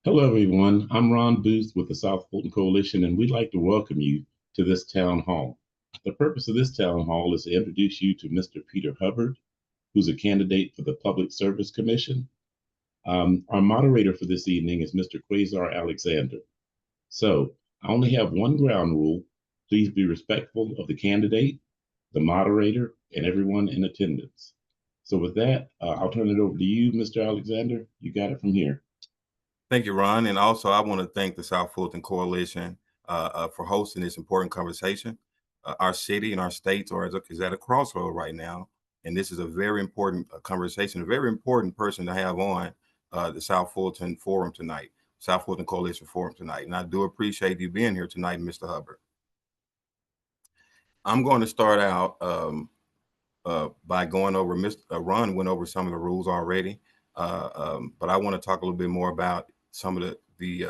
Hello, everyone. I'm Ron Booth with the South Fulton Coalition, and we'd like to welcome you to this town hall. The purpose of this town hall is to introduce you to Mr. Peter Hubbard, who's a candidate for the Public Service Commission. Our moderator for this evening is Mr. Quasar Alexander. So I only have one ground rule. Please be respectful of the candidate, the moderator, and everyone in attendance. So with that, I'll turn it over to you, Mr. Alexander. You got it from here. Thank you, Ron. And also, I want to thank the South Fulton Coalition for hosting this important conversation. Our city and our states is at a crossroad right now. And this is a very important conversation, a very important person to have on the South Fulton Forum tonight, South Fulton Coalition Forum tonight. And I do appreciate you being here tonight, Mr. Hubbard. I'm going to start out by going over, Ron went over some of the rules already, but I want to talk a little bit more about some of the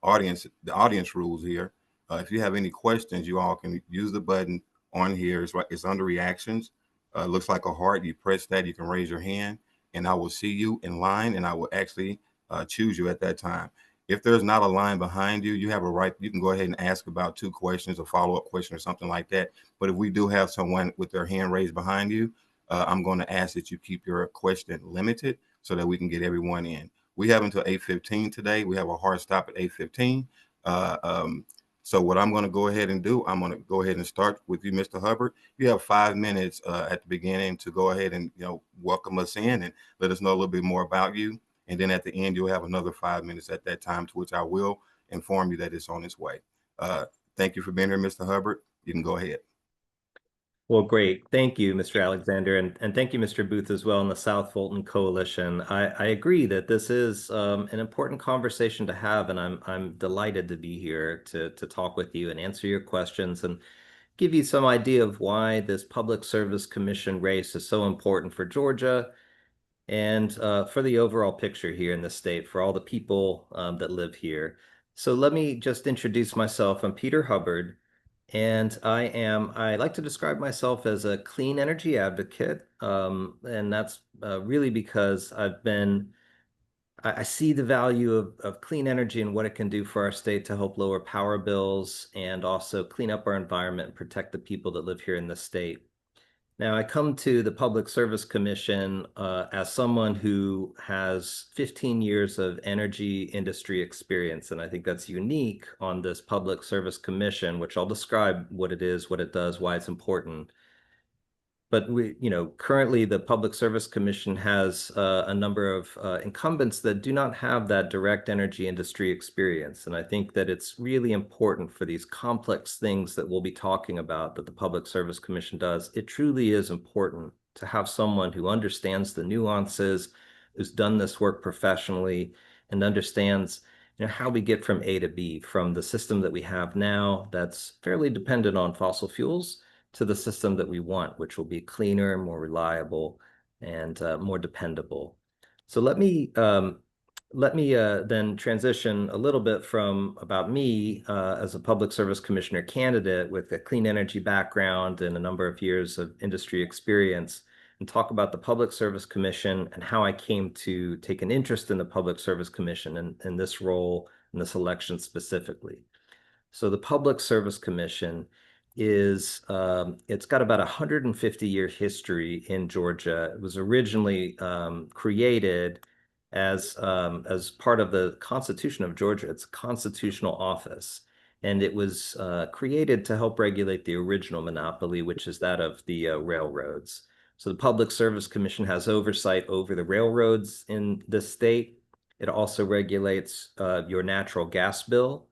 audience rules here. If you have any questions, you all can use the button on here. It's under reactions. Looks like a heart. You press that, you can raise your hand, and I will see you in line, and I will actually choose you at that time. If there's not a line behind you, you have a right. You can go ahead and ask about 2 questions, a follow-up question or something like that. But if we do have someone with their hand raised behind you, I'm going to ask that you keep your question limited so that we can get everyone in. We have until 8:15 today. We have a hard stop at 8:15. So what I'm going to go ahead and do, I'm going to go ahead and start with you, Mr. Hubbard. You have 5 minutes at the beginning to go ahead and welcome us in and let us know a little bit more about you. And then at the end, you'll have another 5 minutes at that time, to which I will inform you that it's on its way. Thank you for being here, Mr. Hubbard. You can go ahead. Well, great. Thank you, Mr. Alexander, and thank you, Mr. Booth, as well, in the South Fulton Coalition. I agree that this is an important conversation to have, and I'm delighted to be here to talk with you and answer your questions and give you some idea of why this Public Service Commission race is so important for Georgia and for the overall picture here in the state, for all the people that live here. So let me just introduce myself. I'm Peter Hubbard. And I like to describe myself as a clean energy advocate. And that's really because I see the value of clean energy and what it can do for our state to help lower power bills and also clean up our environment and protect the people that live here in the state. Now, I come to the Public Service Commission as someone who has 15 years of energy industry experience, and I think that's unique on this Public Service Commission, which I'll describe what it is, what it does, why it's important. But currently the Public Service Commission has a number of incumbents that do not have that direct energy industry experience. And I think that it's really important for these complex things that we'll be talking about that the Public Service Commission does. It truly is important to have someone who understands the nuances, who's done this work professionally, and understands how we get from A to B, from the system that we have now that's fairly dependent on fossil fuels to the system that we want, which will be cleaner, more reliable, and more dependable. So let me then transition a little bit from about me as a Public Service Commissioner candidate with a clean energy background and a number of years of industry experience, and talk about the Public Service Commission and how I came to take an interest in the Public Service Commission and this role in this election specifically. So the Public Service Commission is it's got about 150-year history in Georgia. It was originally created as part of the Constitution of Georgia. It's a constitutional office, and it was created to help regulate the original monopoly, which is that of the railroads. So the Public Service Commission has oversight over the railroads in this state. It also regulates your natural gas bill.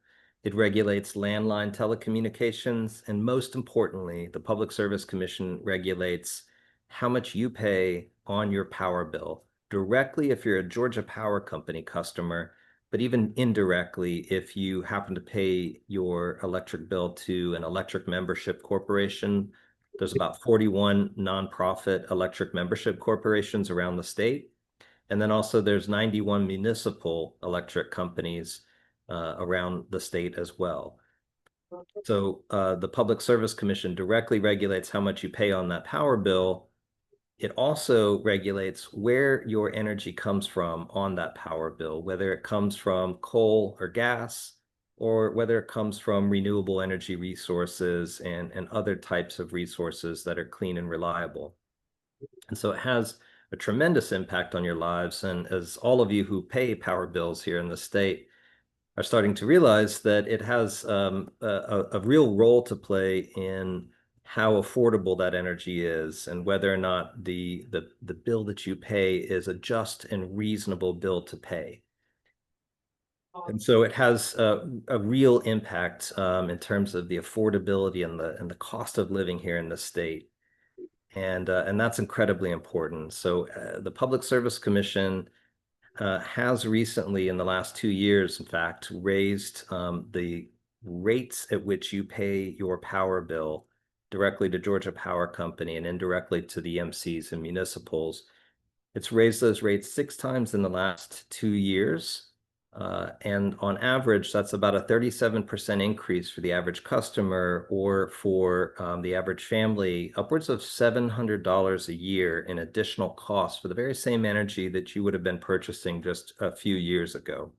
It regulates landline telecommunications, and most importantly, the Public Service Commission regulates how much you pay on your power bill, directly if you're a Georgia Power Company customer, but even indirectly if you happen to pay your electric bill to an electric membership corporation. There's about 41 nonprofit electric membership corporations around the state. And then also there's 91 municipal electric companies around the state as well. So the Public Service Commission directly regulates how much you pay on that power bill, it also regulates where your energy comes from on that power bill, whether it comes from coal or gas, or whether it comes from renewable energy resources and other types of resources that are clean and reliable. And so it has a tremendous impact on your lives. And as all of you who pay power bills here in the state are starting to realize, that it has a real role to play in how affordable that energy is, and whether or not the bill that you pay is a just and reasonable bill to pay. And so it has a real impact in terms of the affordability and the cost of living here in the state. And that's incredibly important. So the Public Service Commission has recently, in the last 2 years, in fact, raised the rates at which you pay your power bill directly to Georgia Power Company and indirectly to the EMCs and municipals. It's raised those rates 6 times in the last 2 years. And on average, that's about a 37% increase for the average customer, or for the average family, upwards of $700 a year in additional costs for the very same energy that you would have been purchasing just a few years ago.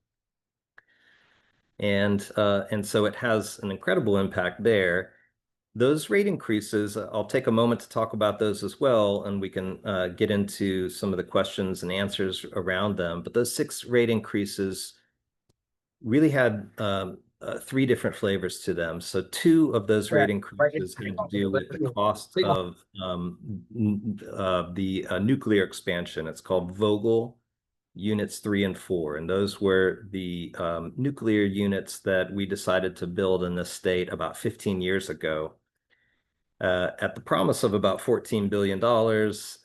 And so it has an incredible impact there. Those rate increases, I'll take a moment to talk about those as well, and we can get into some of the questions and answers around them. But those 6 rate increases really had 3 different flavors to them. So 2 of those rate increases had to do with the cost of the nuclear expansion. It's called Vogtle Units 3 and 4. And those were the nuclear units that we decided to build in this state about 15 years ago. At the promise of about $14 billion,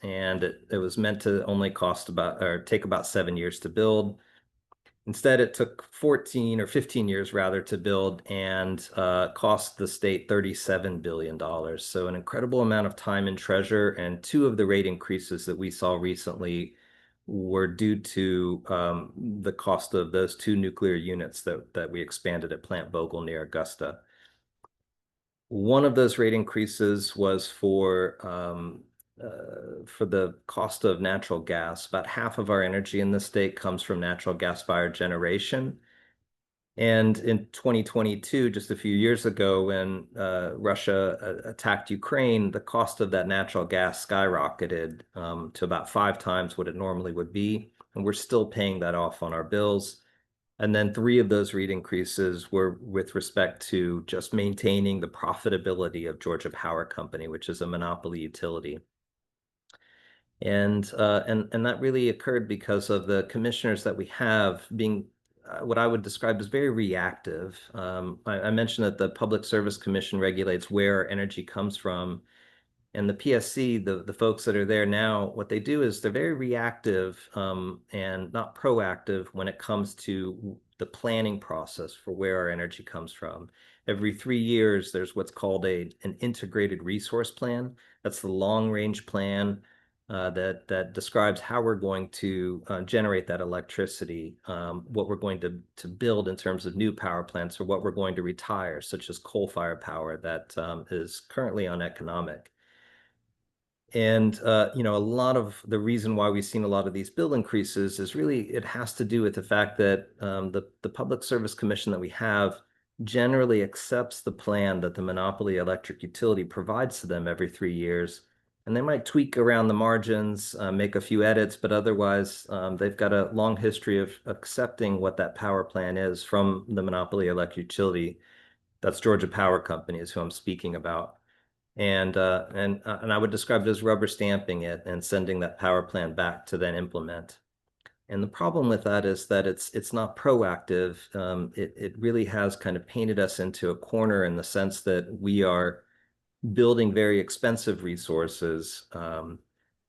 and it was meant to only cost about, or take about 7 years to build. Instead, it took 14 or 15 years rather to build, and cost the state $37 billion. So an incredible amount of time and treasure. And 2 of the rate increases that we saw recently were due to the cost of those 2 nuclear units that we expanded at Plant Vogtle near Augusta. One of those rate increases was for the cost of natural gas. About half of our energy in the state comes from natural gas-fired generation. And in 2022, just a few years ago, when Russia attacked Ukraine, the cost of that natural gas skyrocketed to about 5 times what it normally would be. And we're still paying that off on our bills. And then 3 of those rate increases were with respect to just maintaining the profitability of Georgia Power Company, which is a monopoly utility. And that really occurred because of the commissioners that we have being what I would describe as very reactive. I mentioned that the Public Service Commission regulates where our energy comes from. And the PSC, the folks that are there now, what they do is they're very reactive and not proactive when it comes to the planning process for where our energy comes from. Every 3 years, there's what's called an integrated resource plan. That's the long-range plan that describes how we're going to generate that electricity, what we're going to build in terms of new power plants, or what we're going to retire, such as coal-fired power that is currently uneconomic. And, a lot of the reason why we've seen a lot of these bill increases is really, it has to do with the fact that the Public Service Commission that we have generally accepts the plan that the monopoly electric utility provides to them every 3 years. And they might tweak around the margins, make a few edits, but otherwise they've got a long history of accepting what that power plan is from the monopoly electric utility. That's Georgia Power Company is who I'm speaking about. And I would describe it as rubber stamping it and sending that power plan back to then implement. And the problem with that is that it's not proactive. It really has kind of painted us into a corner in the sense that we are building very expensive resources, and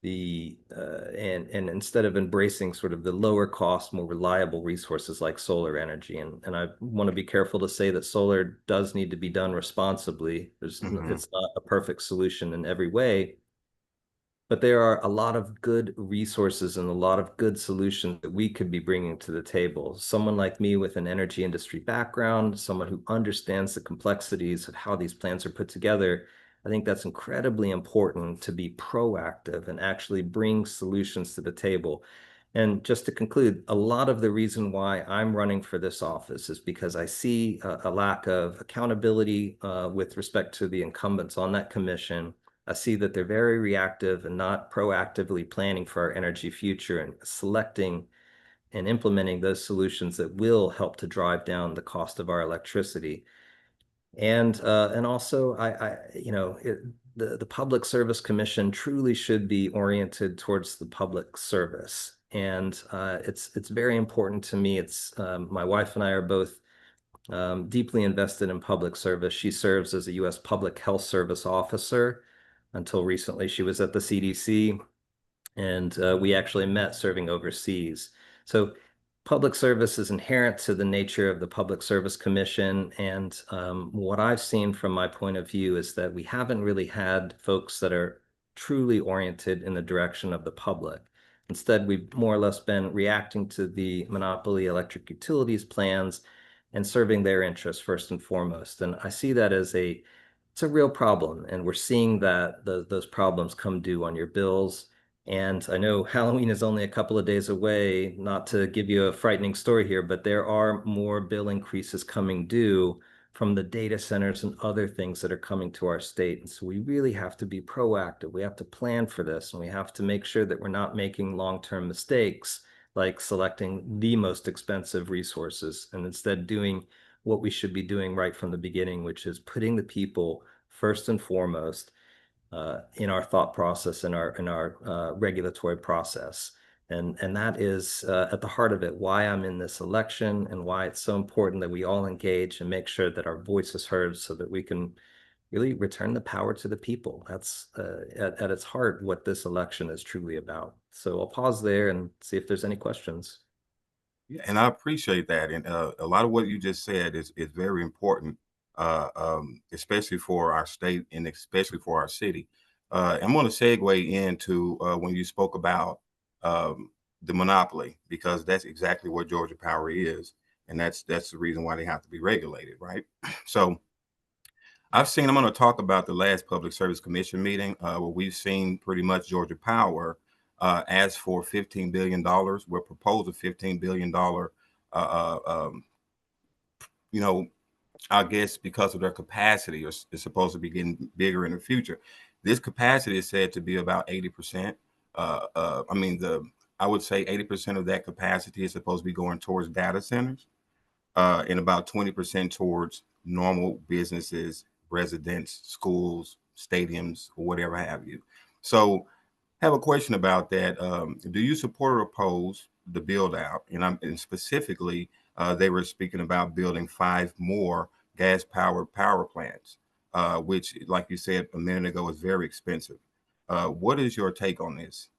instead of embracing sort of the lower cost, more reliable resources like solar energy. And I want to be careful to say that solar does need to be done responsibly. It's not a perfect solution in every way, but there are a lot of good resources and a lot of good solutions that we could be bringing to the table. Someone like me with an energy industry background, someone who understands the complexities of how these plants are put together, I think that's incredibly important to be proactive and actually bring solutions to the table. And just to conclude, a lot of the reason why I'm running for this office is because I see a lack of accountability with respect to the incumbents on that commission. I see that they're very reactive and not proactively planning for our energy future and selecting and implementing those solutions that will help to drive down the cost of our electricity. And also, the Public Service Commission truly should be oriented towards the public service. And it's very important to me. It's my wife and I are both deeply invested in public service. She serves as a U.S. Public Health Service officer. Until recently, she was at the CDC, and we actually met serving overseas. So public service is inherent to the nature of the Public Service Commission. And what I've seen from my point of view is that we haven't really had folks that are truly oriented in the direction of the public. Instead, we've more or less been reacting to the monopoly electric utilities plans and serving their interests first and foremost. And I see that as it's a real problem. And we're seeing that those problems come due on your bills. And I know Halloween is only a couple of days away, not to give you a frightening story here, but there are more bill increases coming due from the data centers and other things that are coming to our state. And so we really have to be proactive. We have to plan for this, and we have to make sure that we're not making long-term mistakes like selecting the most expensive resources and instead doing what we should be doing right from the beginning, which is putting the people first and foremost in our thought process, in our regulatory process. And that is at the heart of it, why I'm in this election and why it's so important that we all engage and make sure that our voice is heard so that we can really return the power to the people. That's at its heart what this election is truly about. So I'll pause there and see if there's any questions. Yeah, and I appreciate that. And a lot of what you just said is very important, especially for our state and especially for our city. I'm going to segue into when you spoke about the monopoly, because that's exactly what Georgia Power is, and that's the reason why they have to be regulated, right? So I'm going to talk about the last Public Service Commission meeting where we've seen pretty much Georgia Power ask for $15 billion. We're proposed a $15 billion, I guess because of their capacity, is supposed to be getting bigger in the future. This capacity is said to be about 80%. I would say 80% of that capacity is supposed to be going towards data centers, and about 20% towards normal businesses, residents, schools, stadiums, or whatever have you. So I have a question about that. Do you support or oppose the build out? And specifically, they were speaking about building 5 more gas powered power plants, which, like you said a minute ago, is very expensive. What is your take on this?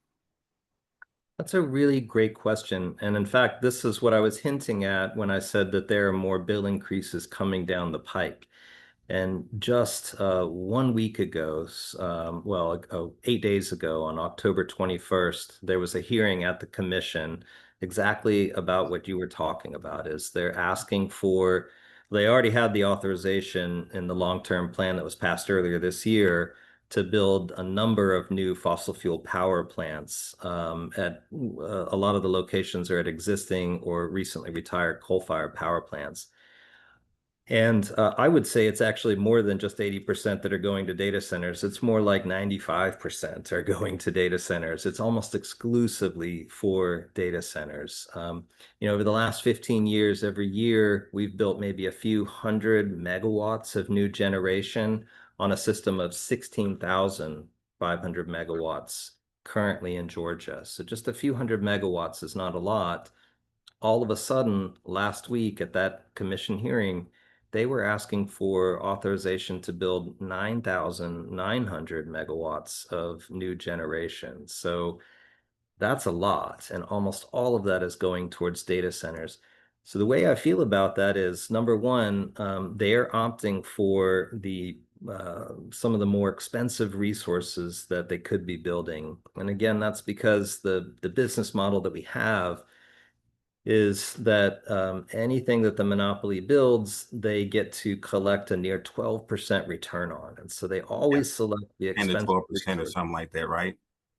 That's a really great question. And in fact, this is what I was hinting at when I said that there are more bill increases coming down the pike. And just 1 week ago, 8 days ago, on October 21st, there was a hearing at the commission exactly about what you were talking about. Is they're asking for, they already had the authorization in the long-term plan that was passed earlier this year to build a number of new fossil fuel power plants at a lot of the locations are at existing or recently retired coal-fired power plants. And I would say it's actually more than just 80% that are going to data centers. It's more like 95% are going to data centers. It's almost exclusively for data centers. Over the last 15 years, every year, we've built maybe a few hundred megawatts of new generation on a system of 16,500 megawatts currently in Georgia. So just a few hundred megawatts is not a lot. All of a sudden, last week at that commission hearing, they were asking for authorization to build 9,900 megawatts of new generation. So that's a lot. And almost all of that is going towards data centers. So the way I feel about that is, number one, they are opting for some of the more expensive resources that they could be building. And again, that's because the business model that we have is that anything that the monopoly builds, they get to collect a near 12% return on. And so they always select the 10 to expensive 12% or resource. something like that, right?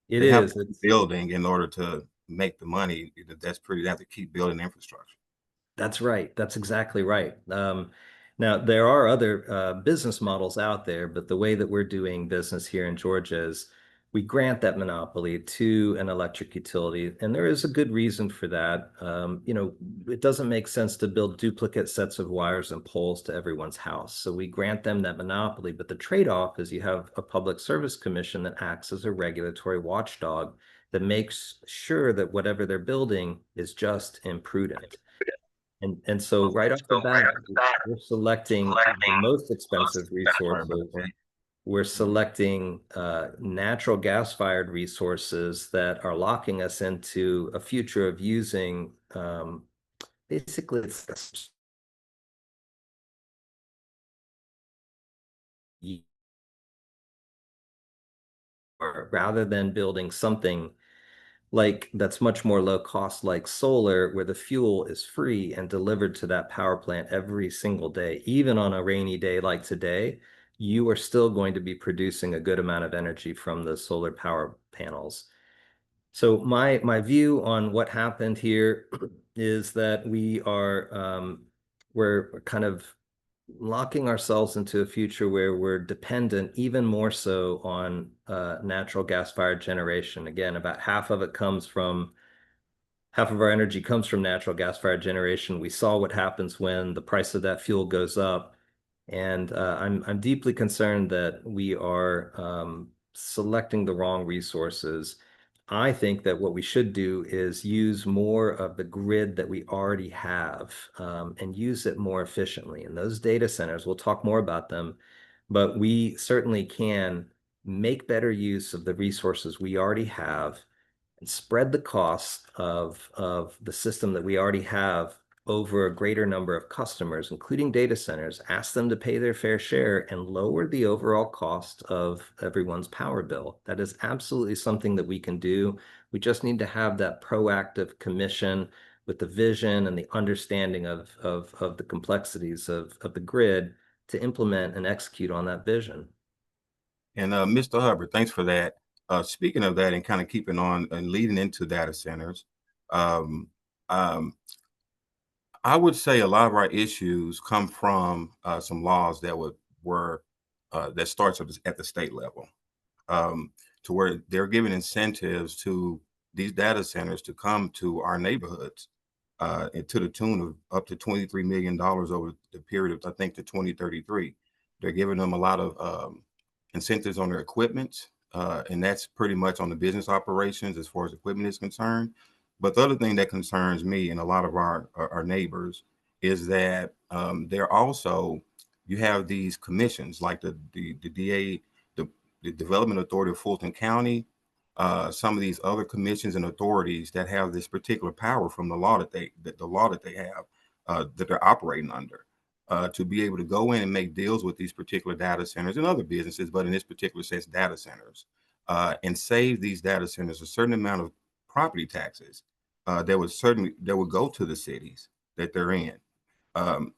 It They have is. to keep It's building in order to make the money. They have to keep building infrastructure. That's right. That's exactly right. Now, there are other business models out there, but the way that we're doing business here in Georgia is we grant that monopoly to an electric utility, and there is a good reason for that. It doesn't make sense to build duplicate sets of wires and poles to everyone's house. So we grant them that monopoly, but the trade-off is you have a public service commission that acts as a regulatory watchdog that makes sure that whatever they're building is just and prudent. And so right off the bat, we're selecting the most expensive Sorry about resources. that. We're selecting natural gas-fired resources that are locking us into a future of using basically it's rather than building something like that's much more low cost like solar where the fuel is free and delivered to that power plant every single day. Even on a rainy day like today, you are still going to be producing a good amount of energy from the solar power panels. So my view on what happened here is that we're kind of locking ourselves into a future where we're dependent even more so on natural gas-fired generation. Again, about half of our energy comes from natural gas-fired generation. We saw what happens when the price of that fuel goes up, and I'm deeply concerned that we are selecting the wrong resources. I think that what we should do is use more of the grid that we already have and use it more efficiently. And those data centers, we'll talk more about them, but we certainly can make better use of the resources we already have and spread the cost of the system that we already have over a greater number of customers, including data centers, ask them to pay their fair share and lower the overall cost of everyone's power bill. That is absolutely something that we can do. We just need to have that proactive commission with the vision and the understanding of the complexities of the grid to implement and execute on that vision. And Mr. Hubbard, thanks for that. Speaking of that and kind of keeping on and leading into data centers, um, um, I would say a lot of our issues come from some laws that that starts at the state level, to where they're giving incentives to these data centers to come to our neighborhoods, and to the tune of up to $23 million over the period of, I think, to 2033. They're giving them a lot of incentives on their equipment, and that's pretty much on the business operations as far as equipment is concerned. But the other thing that concerns me and a lot of our neighbors is that they're also, you have these commissions like the DA, the Development Authority of Fulton County, some of these other commissions and authorities that have this particular power from the law that they have, that they're operating under, to be able to go in and make deals with these particular data centers and other businesses, but in this particular sense, data centers, and save these data centers a certain amount of property taxes that would go to the cities that they're in.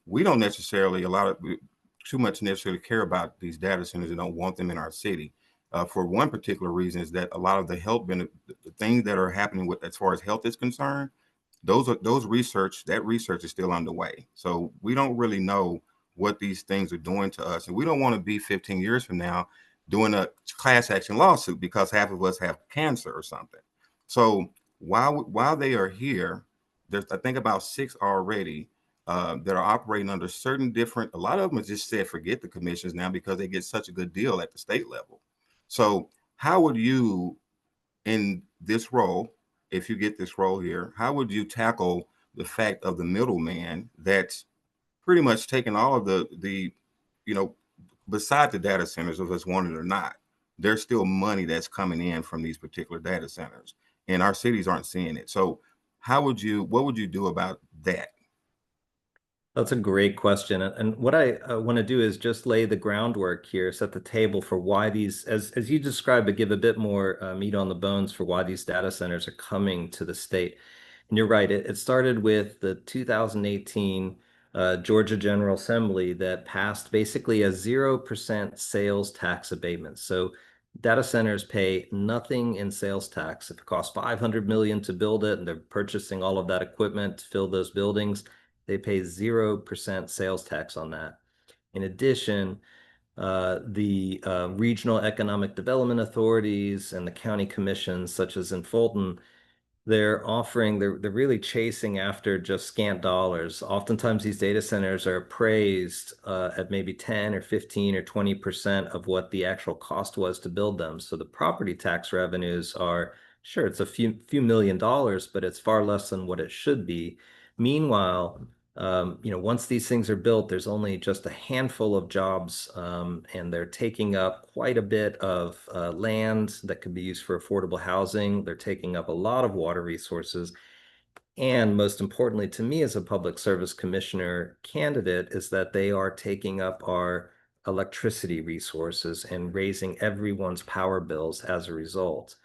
We don't necessarily too much necessarily care about these data centers and don't want them in our city. For one particular reason is that a lot of the the things that are happening with as far as health is concerned, that research is still underway. So we don't really know what these things are doing to us, and we don't want to be 15 years from now doing a class action lawsuit because half of us have cancer or something. So while they are here, there's, I think, about 6 already that are operating under certain different. A lot of them have just said forget the commissions now because they get such a good deal at the state level. So how would you, in this role, if you get this role here, how would you tackle the fact of the middleman that's pretty much taking all of the you know, beside the data centers, of us wanting it or not, there's still money that's coming in from these particular data centers, and our cities aren't seeing it. So what would you do about that? That's a great question. And what I want to do is just lay the groundwork here, set the table for why these, as you described, but give a bit more meat on the bones for why these data centers are coming to the state. And you're right, it started with the 2018 Georgia General Assembly that passed basically a 0% sales tax abatement. So data centers pay nothing in sales tax. If it costs 500 million to build it and they're purchasing all of that equipment to fill those buildings, they pay 0% sales tax on that. In addition, the regional economic development authorities and the county commissions, such as in Fulton, they're really chasing after just scant dollars. Oftentimes these data centers are appraised at maybe 10 or 15 or 20% of what the actual cost was to build them. So the property tax revenues are, sure, it's a few $1,000,000, but it's far less than what it should be. Meanwhile, once these things are built, there's only just a handful of jobs, and they're taking up quite a bit of land that could be used for affordable housing. They're taking up a lot of water resources. And most importantly to me as a public service commissioner candidate is that they are taking up our electricity resources and raising everyone's power bills as a result.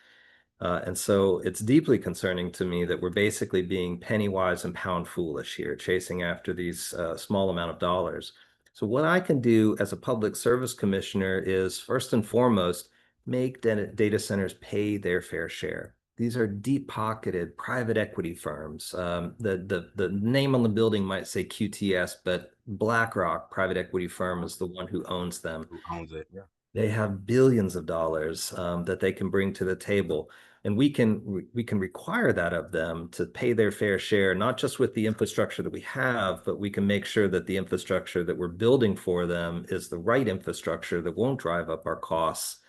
And so it's deeply concerning to me that we're basically being penny wise and pound foolish here, chasing after these small amount of dollars. So what I can do as a public service commissioner is first and foremost, make data centers pay their fair share. These are deep-pocketed private equity firms. The name on the building might say QTS, but BlackRock private equity firm is the one who owns them. Who owns it? Yeah. They have billions of dollars that they can bring to the table. And we can require that of them to pay their fair share, not just with the infrastructure that we have, but we can make sure that the infrastructure that we're building for them is the right infrastructure that won't drive up our costs.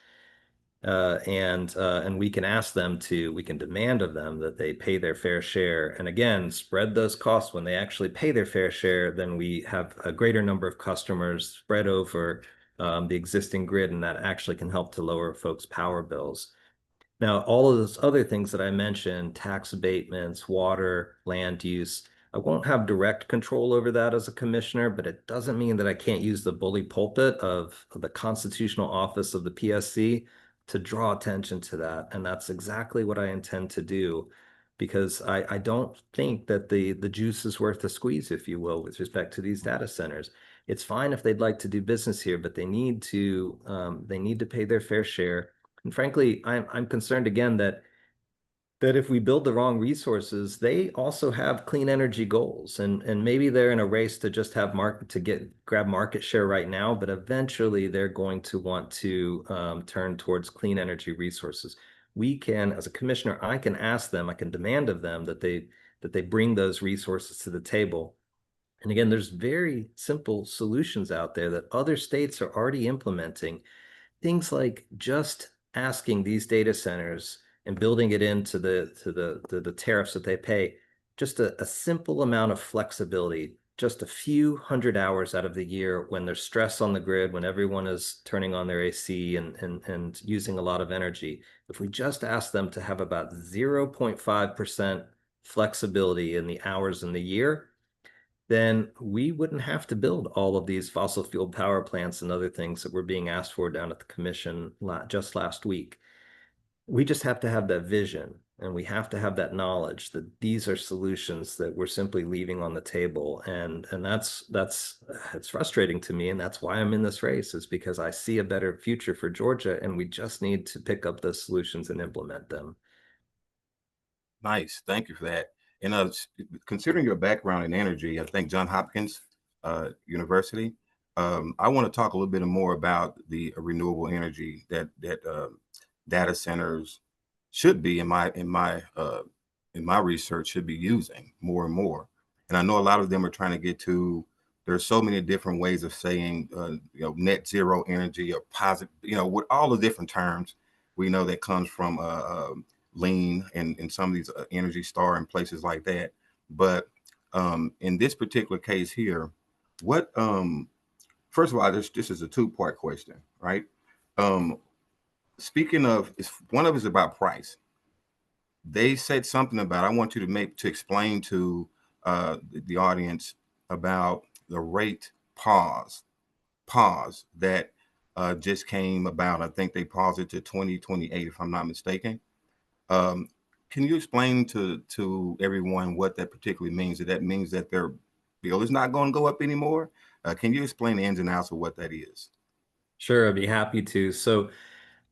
And we can ask them we can demand of them that they pay their fair share. And again, spread those costs when they actually pay their fair share, then we have a greater number of customers spread over the existing grid, and that actually can help to lower folks' power bills. Now, all of those other things that I mentioned, tax abatements, water, land use, I won't have direct control over that as a commissioner, but it doesn't mean that I can't use the bully pulpit of the constitutional office of the PSC to draw attention to that. And that's exactly what I intend to do, because I don't think that the juice is worth the squeeze, if you will, with respect to these data centers. It's fine if they'd like to do business here, but they need to pay their fair share. And frankly, I'm concerned again that if we build the wrong resources, they also have clean energy goals, and maybe they're in a race to just have grab market share right now, but eventually they're going to want to turn towards clean energy resources. We can, as a commissioner, I can ask them, I can demand of them that they bring those resources to the table. And again, there's very simple solutions out there that other states are already implementing. Things like just asking these data centers and building it into the tariffs that they pay, just a simple amount of flexibility, just a few hundred hours out of the year when there's stress on the grid, when everyone is turning on their AC and using a lot of energy. If we just ask them to have about 0.5% flexibility in the hours in the year, then we wouldn't have to build all of these fossil fuel power plants and other things that were being asked for down at the commission just last week. We just have to have that vision, and we have to have that knowledge that these are solutions that we're simply leaving on the table. And that's it's frustrating to me, and that's why I'm in this race, is because I see a better future for Georgia, and we just need to pick up those solutions and implement them. Nice. Thank you for that. And considering your background in energy, I think Johns Hopkins University, I want to talk a little bit more about the renewable energy that data centers should be, in my research, should be using more and more. And I know a lot of them are trying to get to. There's so many different ways of saying, net zero energy or positive, with all the different terms we know that comes from lean and some of these Energy Star and places like that. But in this particular case here, what first of all, this is a two-part question, right? Speaking of, one of it is about price. They said something about, I want you to explain to the audience about the rate pause that just came about. I think they paused it to 2028, if I'm not mistaken. Can can you explain to everyone what that particularly means? That means that their bill is not going to go up anymore? Can you explain the ins and outs of what that is? Sure, I'd be happy to. So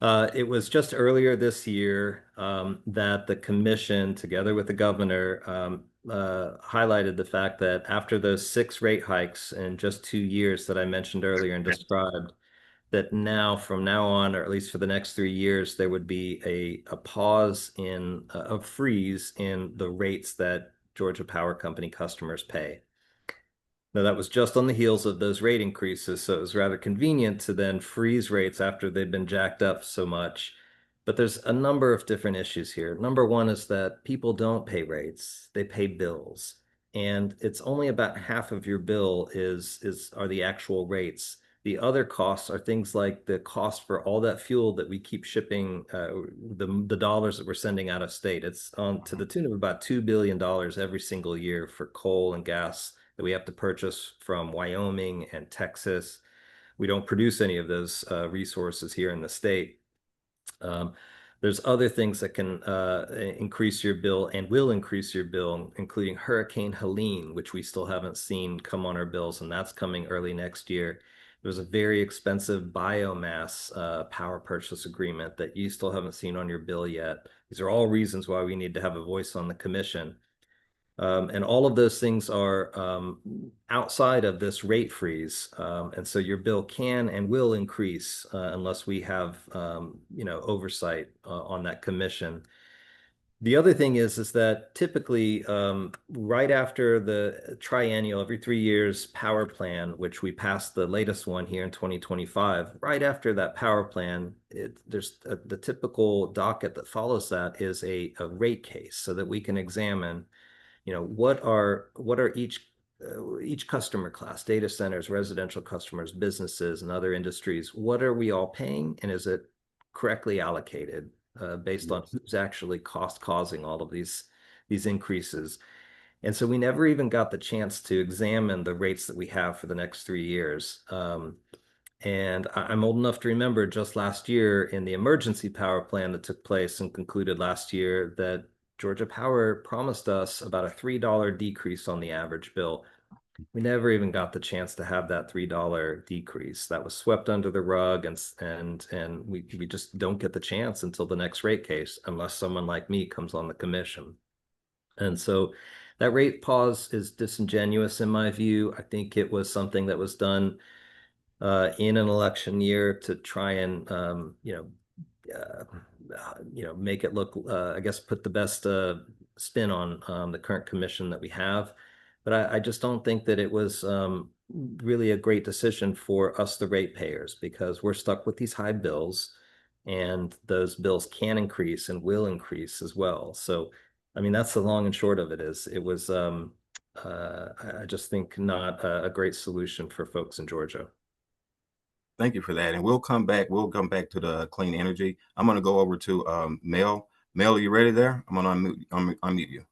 it was just earlier this year that the commission, together with the governor, highlighted the fact that after those 6 rate hikes in just 2 years that I mentioned earlier and described, that now, from now on, or at least for the next 3 years, there would be a pause in a freeze in the rates that Georgia Power Company customers pay. Now, that was just on the heels of those rate increases, so it was rather convenient to then freeze rates after they've been jacked up so much. But there's a number of different issues here. Number one is that people don't pay rates, they pay bills. And it's only about half of your bill are the actual rates. The other costs are things like the cost for all that fuel that we keep shipping, the dollars that we're sending out of state. It's on to the tune of about $2 billion every single year for coal and gas that we have to purchase from Wyoming and Texas. We don't produce any of those resources here in the state. There's other things that can increase your bill and will increase your bill, including Hurricane Helene, which we still haven't seen come on our bills, and that's coming early next year. There's a very expensive biomass power purchase agreement that you still haven't seen on your bill yet. These are all reasons why we need to have a voice on the commission. And all of those things are outside of this rate freeze. And so your bill can and will increase unless we have, oversight on that commission. The other thing is that typically right after the triennial, every 3 years power plan, which we passed the latest one here in 2025, right after that power plan, there's the typical docket that follows that is a rate case so that we can examine what are each customer class, data centers, residential customers, businesses, and other industries, what are we all paying, and is it correctly allocated based on who's actually causing all of these increases? And so we never even got the chance to examine the rates that we have for the next 3 years. And I'm old enough to remember just last year in the emergency power plan that took place and concluded last year that Georgia Power promised us about a $3 decrease on the average bill. We never even got the chance to have that $3 decrease. That was swept under the rug, and we just don't get the chance until the next rate case, unless someone like me comes on the commission. And so that rate pause is disingenuous in my view. I think it was something that was done in an election year to try and make it look, I guess, put the best spin on the current commission that we have. But I just don't think that it was really a great decision for us, the ratepayers, because we're stuck with these high bills, and those bills can increase and will increase as well. So, I mean, that's the long and short of it. It was, I just think, not a great solution for folks in Georgia. Thank you for that. And we'll come back to the clean energy. I'm going to go over to Mel. Mel, are you ready there? I'm going to unmute you.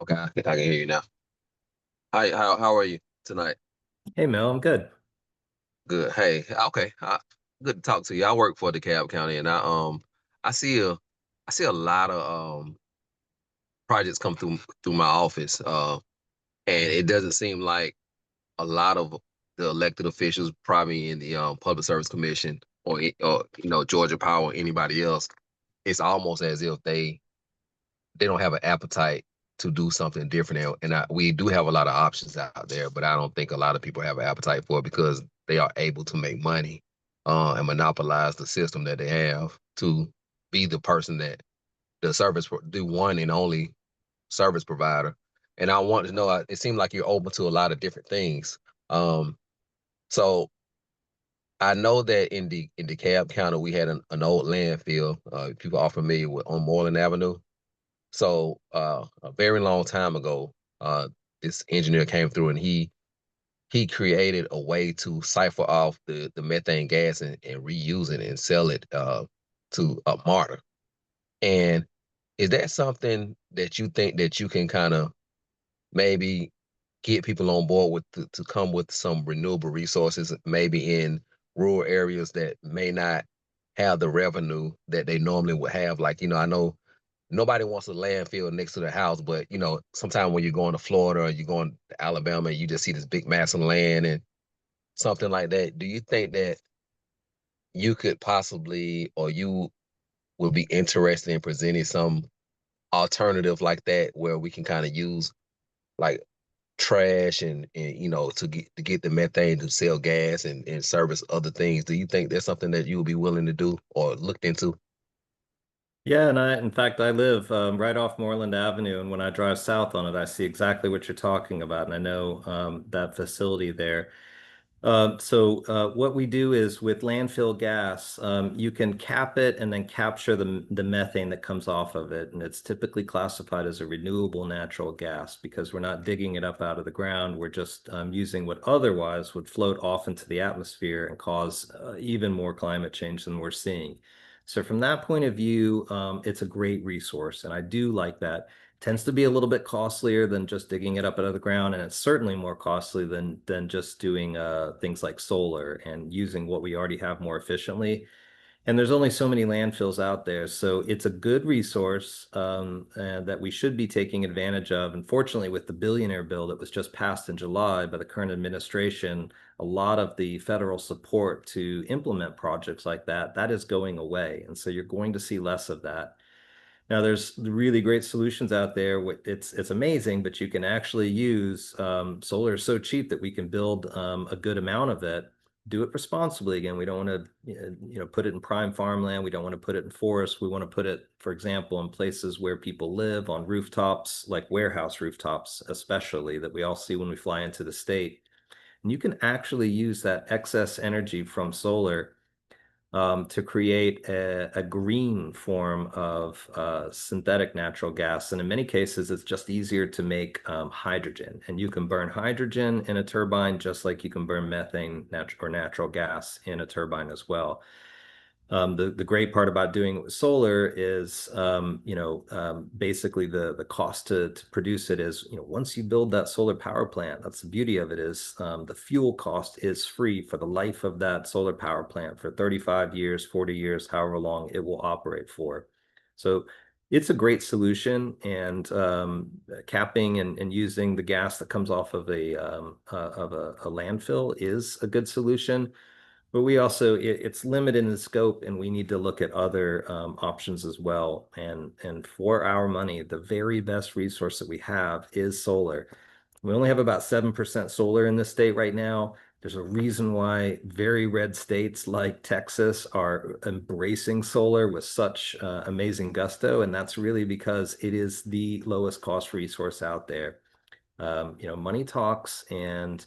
Okay, I can hear you now. Hi, how are you tonight? Hey, Mel, I'm good. Good. Hey, okay. Good to talk to you. I work for DeKalb County, and I see a lot of projects come through my office, and it doesn't seem like a lot of the elected officials, probably in the Public Service Commission or Georgia Power or anybody else, it's almost as if they don't have an appetite to do something different. And we do have a lot of options out there, but I don't think a lot of people have an appetite for it because they are able to make money and monopolize the system that they have to be the person that the one and only service provider. And I want to know, it seems like you're open to a lot of different things. So I know that in DeKalb County, we had an old landfill. People are familiar with on Moreland Avenue. So a very long time ago, this engineer came through and he created a way to siphon off the methane gas and reuse it and sell it to a martyr. And is that something that you think that you can kind of maybe get people on board with to come with some renewable resources, maybe in rural areas that may not have the revenue that they normally would have. Like, I know nobody wants a landfill next to their house, but sometimes when you're going to Florida or you're going to Alabama, you just see this big mass of land and something like that. Do you think that you could possibly, or you would be interested in presenting some alternative like that where we can kind of use like trash and to get the methane to sell gas and service other things? Do you think that's something that you would be willing to do or looked into? Yeah, and in fact, I live right off Moreland Avenue, and when I drive south on it, I see exactly what you're talking about, and I know that facility there. What we do is with landfill gas, you can cap it and then capture the methane that comes off of it. And it's typically classified as a renewable natural gas because we're not digging it up out of the ground. We're just using what otherwise would float off into the atmosphere and cause even more climate change than we're seeing. So from that point of view, it's a great resource. And I do like that. Tends to be a little bit costlier than just digging it up out of the ground, and it's certainly more costly than just doing things like solar and using what we already have more efficiently. And there's only so many landfills out there, so it's a good resource and that we should be taking advantage of. Unfortunately, with the billionaire bill that was just passed in July by the current administration, a lot of the federal support to implement projects like that is going away, and so you're going to see less of that. Now, there's really great solutions out there. It's amazing, but you can actually use solar is so cheap that we can build a good amount of it. Do it responsibly. Again, we don't want to put it in prime farmland. We don't want to put it in forests. We want to put it, for example, in places where people live, on rooftops, like warehouse rooftops, especially that we all see when we fly into the state. And you can actually use that excess energy from solar to create a green form of synthetic natural gas. And in many cases, it's just easier to make hydrogen. And you can burn hydrogen in a turbine just like you can burn methane or natural gas in a turbine as well. The great part about doing it with solar is, basically the cost to produce it is, once you build that solar power plant, that's the beauty of it is the fuel cost is free for the life of that solar power plant for 35 years, 40 years, however long it will operate for. So it's a great solution, and capping and using the gas that comes off of a landfill is a good solution. But we also, it's limited in scope, and we need to look at other options as well. And for our money, the very best resource that we have is solar. We only have about 7% solar in this state right now. There's a reason why very red states like Texas are embracing solar with such amazing gusto, and that's really because it is the lowest cost resource out there. Money talks, and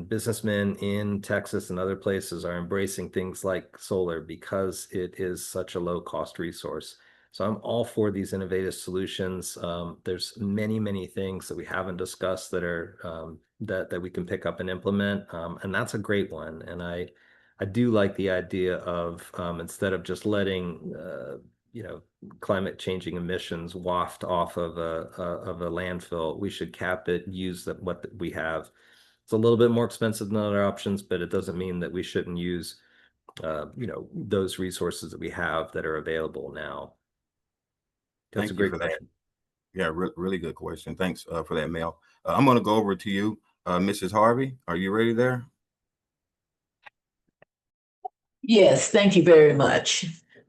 businessmen in Texas and other places are embracing things like solar because it is such a low cost resource. So I'm all for these innovative solutions. There's many things that we haven't discussed that are that we can pick up and implement, and that's a great one. And I do like the idea of instead of just letting climate changing emissions waft off of a landfill, we should cap it, use what we have. It's a little bit more expensive than other options, but it doesn't mean that we shouldn't use those resources that we have that are available now. That's a great question. Yeah, really good question. Thanks for that, Mel. I'm going to go over to you, Mrs. Harvey. Are you ready there? Yes, thank you very much.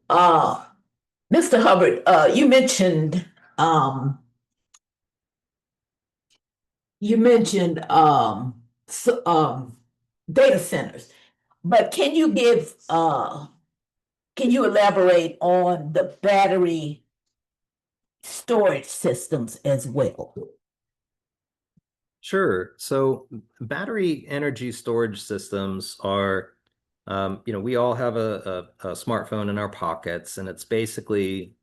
Mr. Hubbard, you mentioned data centers, but can you elaborate on the battery storage systems as well? Sure. So battery energy storage systems are, we all have a smartphone in our pockets, and it's basically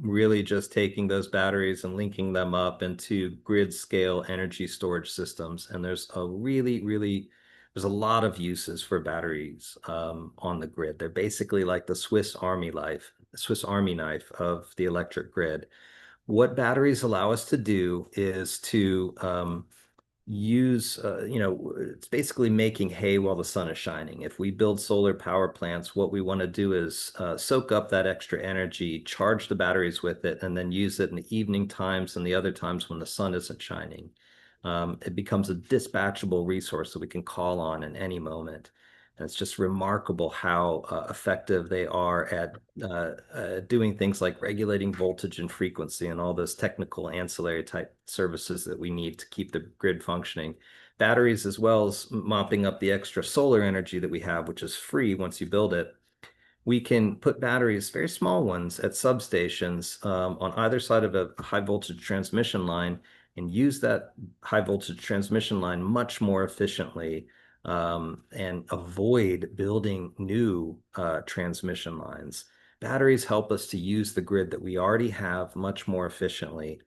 really just taking those batteries and linking them up into grid scale energy storage systems. And there's a lot of uses for batteries on the grid. They're basically like the Swiss Army knife of the electric grid. What batteries allow us to do is to use, it's basically making hay while the sun is shining. If we build solar power plants, what we want to do is soak up that extra energy, charge the batteries with it, and then use it in the evening times and the other times when the sun isn't shining. It becomes a dispatchable resource that we can call on in any moment. And it's just remarkable how effective they are at doing things like regulating voltage and frequency and all those technical ancillary type services that we need to keep the grid functioning. Batteries, as well as mopping up the extra solar energy that we have, which is free once you build it. We can put batteries, very small ones, at substations on either side of a high voltage transmission line and use that high voltage transmission line much more efficiently and avoid building new transmission lines. Batteries help us to use the grid that we already have much more efficiently.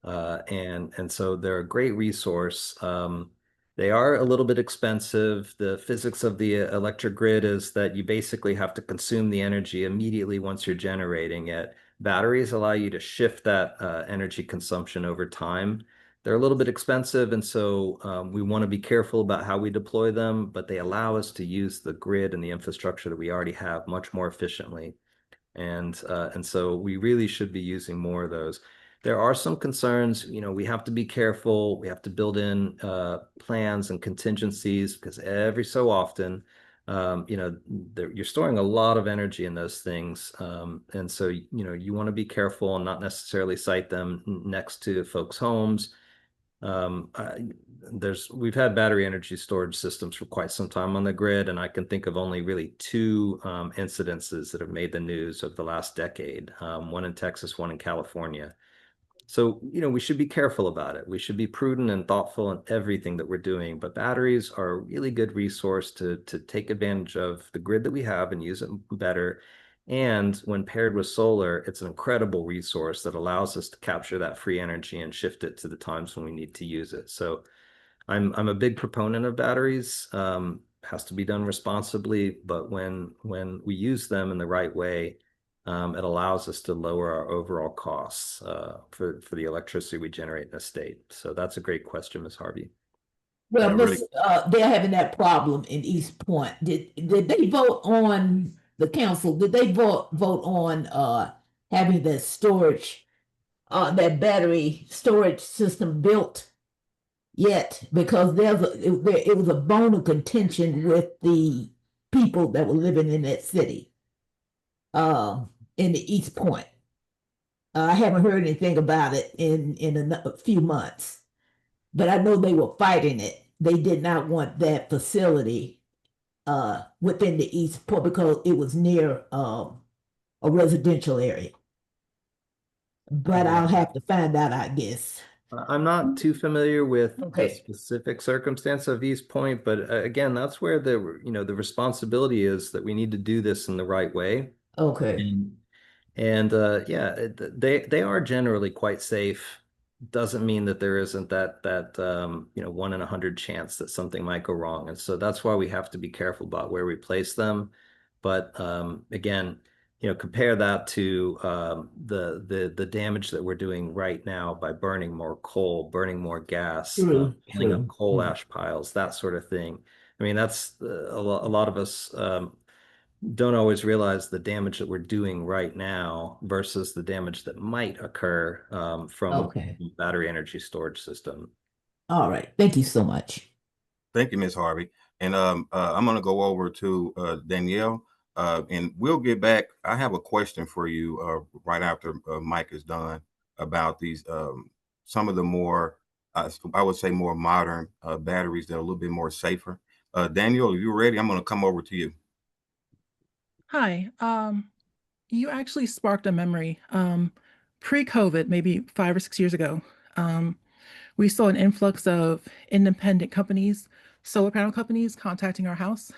And so they're a great resource. They are a little bit expensive. The physics of the electric grid is that you basically have to consume the energy immediately once you're generating it. Batteries allow you to shift that energy consumption over time. They're a little bit expensive, and so we want to be careful about how we deploy them, but they allow us to use the grid and the infrastructure that we already have much more efficiently. And so we really should be using more of those. There are some concerns, we have to be careful. We have to build in plans and contingencies because every so often, you're storing a lot of energy in those things. And so, you want to be careful and not necessarily site them next to folks' homes. We've had battery energy storage systems for quite some time on the grid, and I can think of only really two incidences that have made the news of the last decade, one in Texas, one in California. So, we should be careful about it. We should be prudent and thoughtful in everything that we're doing, but batteries are a really good resource to take advantage of the grid that we have and use it better. And when paired with solar, it's an incredible resource that allows us to capture that free energy and shift it to the times when we need to use it. So I'm a big proponent of batteries. Has to be done responsibly, but when we use them in the right way, it allows us to lower our overall costs for the electricity we generate in the state. So that's a great question, Ms. Harvey. Well, Yeah, really. they're having that problem in East Point. Did they vote on the council? Did they vote on having the storage, that battery storage system built yet? Because it was a bone of contention with the people that were living in that city, in the East Point. I haven't heard anything about it in a few months, but I know they were fighting it. They did not want that facility within the East Point because it was near a residential area. But I'll have to find out, I guess. I'm not too familiar with the Okay. specific circumstance of East Point, but again, that's where the responsibility is that we need to do this in the right way. Okay. And yeah, they are generally quite safe. Doesn't mean that there isn't that 1 in 100 chance that something might go wrong. And so that's why we have to be careful about where we place them. But again, compare that to the damage that we're doing right now by burning more coal, burning more gas, True, filling up true. coal ash piles, that sort of thing. I mean, that's a lot of us don't always realize the damage that we're doing right now versus the damage that might occur from Okay. battery energy storage system. All right. Thank you so much. Thank you, Ms. Harvey. And I'm going to go over to Danielle, and we'll get back. I have a question for you right after Mike is done about these some of the more, I would say, more modern batteries that are a little bit more safer. Danielle, if you're ready, I'm going to come over to you. Hi. You actually sparked a memory. Pre-COVID, maybe 5 or 6 years ago, we saw an influx of independent companies, solar panel companies, contacting our house.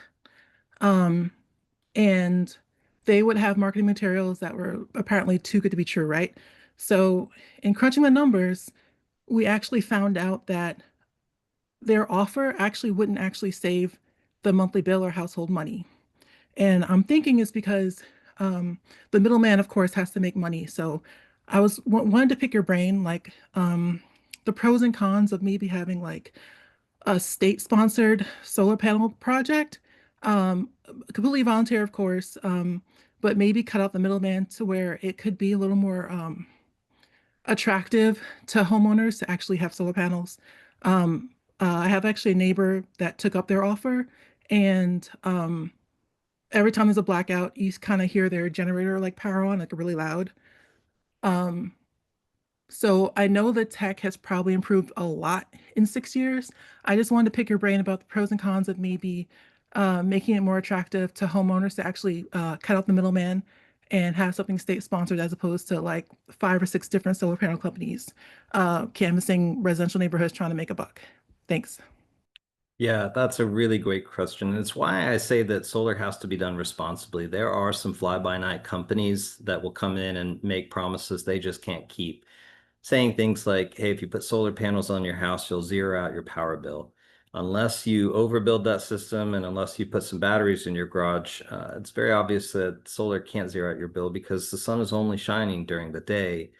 And they would have marketing materials that were apparently too good to be true, right? So in crunching the numbers, we actually found out that their offer actually wouldn't actually save the monthly bill or household money. And I'm thinking it's because the middleman, of course, has to make money. So I wanted to pick your brain, like, the pros and cons of maybe having like a state-sponsored solar panel project, completely volunteer, of course, but maybe cut out the middleman to where it could be a little more attractive to homeowners to actually have solar panels. I have actually a neighbor that took up their offer, and every time there's a blackout, you kind of hear their generator like power on, like really loud. Um, so I know the tech has probably improved a lot in 6 years. I just wanted to pick your brain about the pros and cons of maybe making it more attractive to homeowners to actually cut out the middleman and have something state sponsored as opposed to like 5 or 6 different solar panel companies canvassing residential neighborhoods trying to make a buck. Thanks. Yeah, that's a really great question. It's why I say that solar has to be done responsibly. There are some fly-by-night companies that will come in and make promises they just can't keep, saying things like, hey, if you put solar panels on your house, you'll zero out your power bill. Unless you overbuild that system and unless you put some batteries in your garage, it's very obvious that solar can't zero out your bill because the sun is only shining during the day.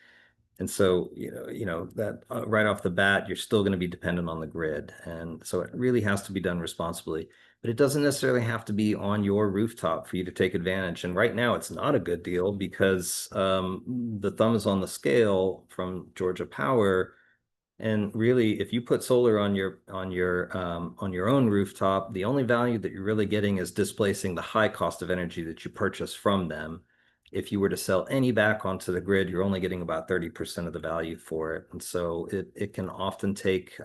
And so, that right off the bat, you're still going to be dependent on the grid. And so it really has to be done responsibly. But it doesn't necessarily have to be on your rooftop for you to take advantage. And right now, it's not a good deal because the thumb is on the scale from Georgia Power. And really, if you put solar on your own rooftop, the only value that you're really getting is displacing the high cost of energy that you purchase from them. If you were to sell any back onto the grid, you're only getting about 30% of the value for it. And so it can often take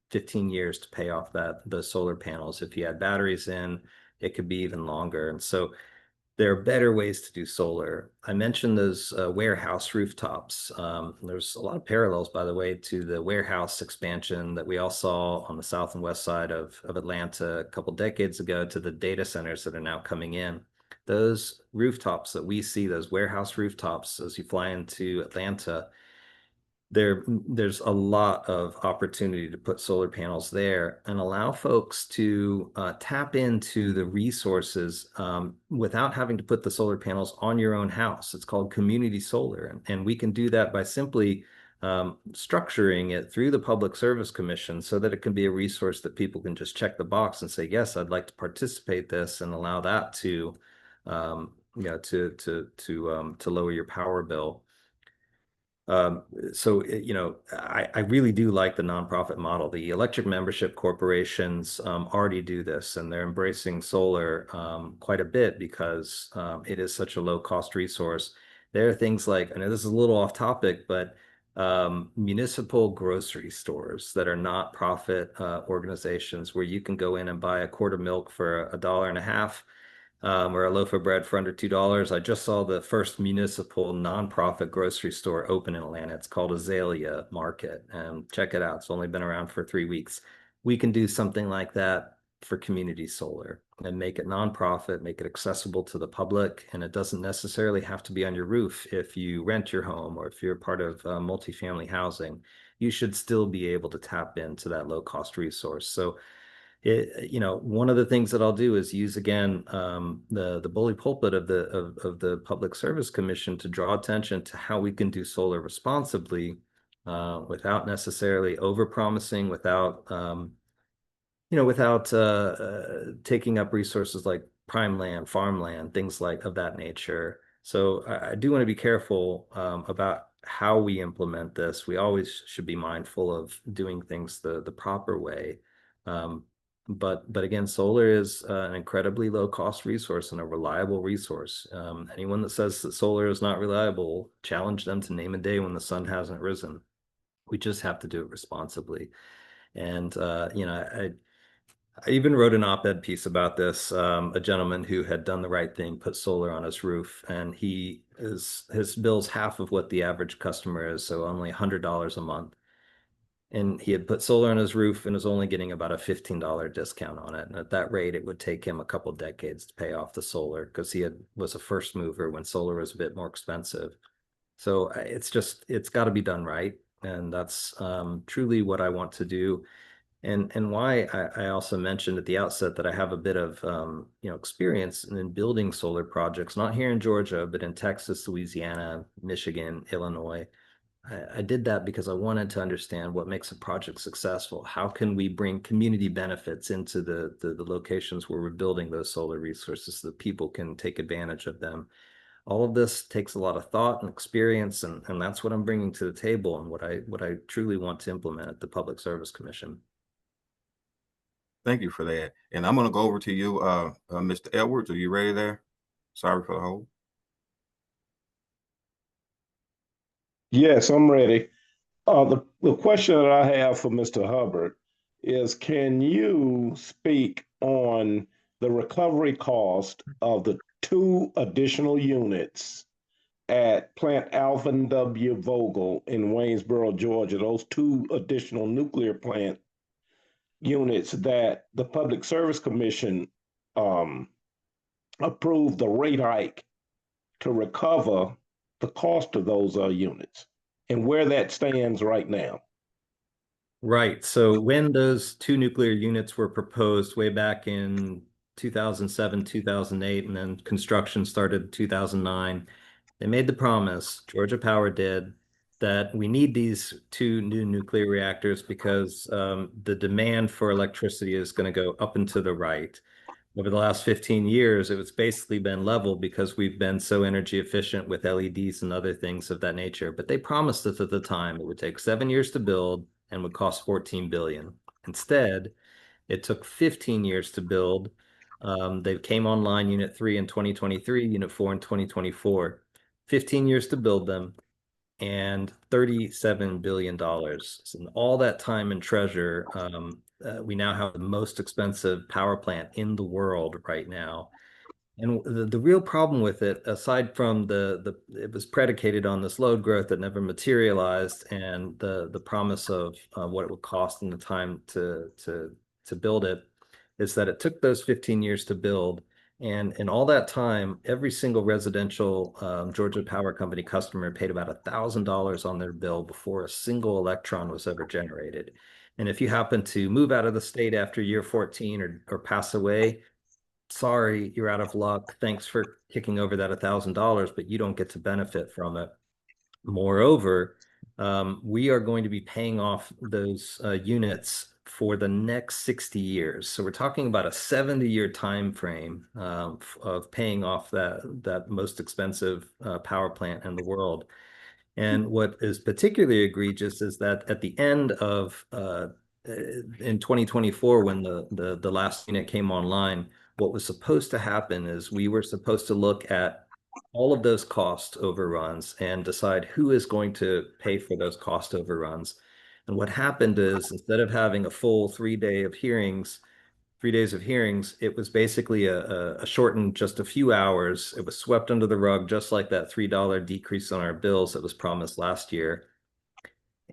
15 years to pay off the solar panels. If you add batteries in, it could be even longer. And so there are better ways to do solar. I mentioned those warehouse rooftops. There's a lot of parallels, by the way, to the warehouse expansion that we all saw on the south and west side of Atlanta a couple decades ago to the data centers that are now coming in. Those rooftops that we see, those warehouse rooftops, as you fly into Atlanta, there's a lot of opportunity to put solar panels there and allow folks to tap into the resources without having to put the solar panels on your own house. It's called community solar. And we can do that by simply structuring it through the Public Service Commission so that it can be a resource that people can just check the box and say, yes, I'd like to participate this, and allow that to lower your power bill. I really do like the nonprofit model. The electric membership corporations already do this, and they're embracing solar quite a bit because it is such a low cost resource. There are things like, I know this is a little off topic, but municipal grocery stores that are not profit organizations where you can go in and buy a quart of milk for $1.50. Or a loaf of bread for under $2. I just saw the first municipal nonprofit grocery store open in Atlanta. It's called Azalea Market, and check it out. It's only been around for 3 weeks. We can do something like that for community solar and make it nonprofit, make it accessible to the public, and it doesn't necessarily have to be on your roof. If you rent your home or if you're part of multifamily housing, you should still be able to tap into that low cost resource. So one of the things that I'll do is use again the bully pulpit of the Public Service Commission to draw attention to how we can do solar responsibly without necessarily overpromising, without taking up resources like prime land, farmland, things like of that nature. So I do want to be careful about how we implement this. We always should be mindful of doing things the proper way. But again, solar is an incredibly low cost resource and a reliable resource. Anyone that says that solar is not reliable, challenge them to name a day when the sun hasn't risen. We just have to do it responsibly. And I even wrote an op-ed piece about this. A gentleman who had done the right thing, put solar on his roof, and his bill's half of what the average customer is, so only $100 a month. And he had put solar on his roof and was only getting about a $15 discount on it. And at that rate, it would take him a couple decades to pay off the solar because was a first mover when solar was a bit more expensive. So it's got to be done right. And that's truly what I want to do. And why I also mentioned at the outset that I have a bit of experience in building solar projects, not here in Georgia, but in Texas, Louisiana, Michigan, Illinois. I did that because I wanted to understand what makes a project successful. How can we bring community benefits into the locations where we're building those solar resources so that people can take advantage of them? All of this takes a lot of thought and experience, and that's what I'm bringing to the table and what I truly want to implement at the Public Service Commission. Thank you for that. And I'm going to go over to you, Mr. Edwards. Are you ready there? Sorry for the hold. Yes, I'm ready. The question that I have for Mr. Hubbard is, can you speak on the recovery cost of the 2 additional units at Plant Alvin W. Vogel in Waynesboro, Georgia, those 2 additional nuclear plant units that the Public Service Commission approved the rate hike to recover the cost of those units, and where that stands right now? Right. So when those 2 nuclear units were proposed way back in 2007, 2008, and then construction started in 2009, they made the promise, Georgia Power did, that we need these 2 new nuclear reactors because the demand for electricity is going to go up and to the right. Over the last 15 years, it's basically been level because we've been so energy efficient with LEDs and other things of that nature. But they promised us at the time it would take 7 years to build and would cost $14 billion. Instead, it took 15 years to build. They came online Unit 3 in 2023, Unit 4 in 2024. 15 years to build them and $37 billion. And all that time and treasure, we now have the most expensive power plant in the world right now. And the real problem with it, aside from it was predicated on this load growth that never materialized, and the promise of what it would cost and the time to build it, is that it took those 15 years to build. And in all that time, every single residential Georgia Power Company customer paid about $1,000 on their bill before a single electron was ever generated. And if you happen to move out of the state after year 14 or pass away, sorry, you're out of luck. Thanks for kicking over that $1,000, but you don't get to benefit from it. Moreover, we are going to be paying off those units for the next 60 years. So we're talking about a 70-year time frame of paying off that most expensive power plant in the world. And what is particularly egregious is that at the end of in 2024, when the last unit came online, what was supposed to happen is we were supposed to look at all of those cost overruns and decide who is going to pay for those cost overruns. And what happened is, instead of having a full 3 days of hearings, it was basically a shortened just a few hours. It was swept under the rug, just like that $3 decrease on our bills that was promised last year.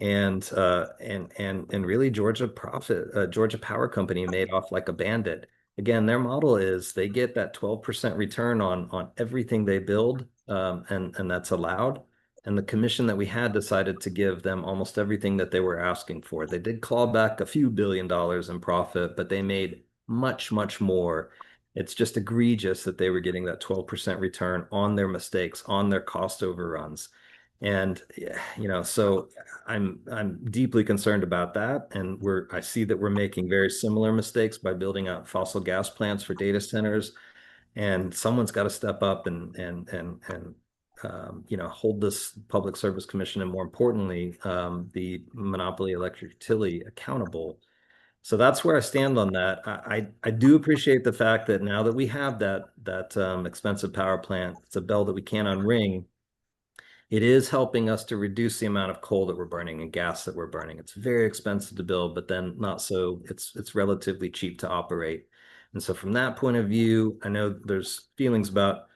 And really Georgia Power Company made off like a bandit. Again, their model is they get that 12% return on everything they build, and that's allowed. And the commission that we had decided to give them almost everything that they were asking for. They did claw back a few $1 billion in profit, but they made much, much more. It's just egregious that they were getting that 12% return on their mistakes, on their cost overruns. And so I'm deeply concerned about that. And I see that we're making very similar mistakes by building out fossil gas plants for data centers. And someone's got to step up and hold this Public Service Commission, and more importantly, the monopoly electric utility accountable. So that's where I stand on that. I do appreciate the fact that now that we have that expensive power plant, it's a bell that we can't unring. It is helping us to reduce the amount of coal that we're burning and gas that we're burning. It's very expensive to build, but then not so. It's relatively cheap to operate. And so from that point of view, I know there's feelings about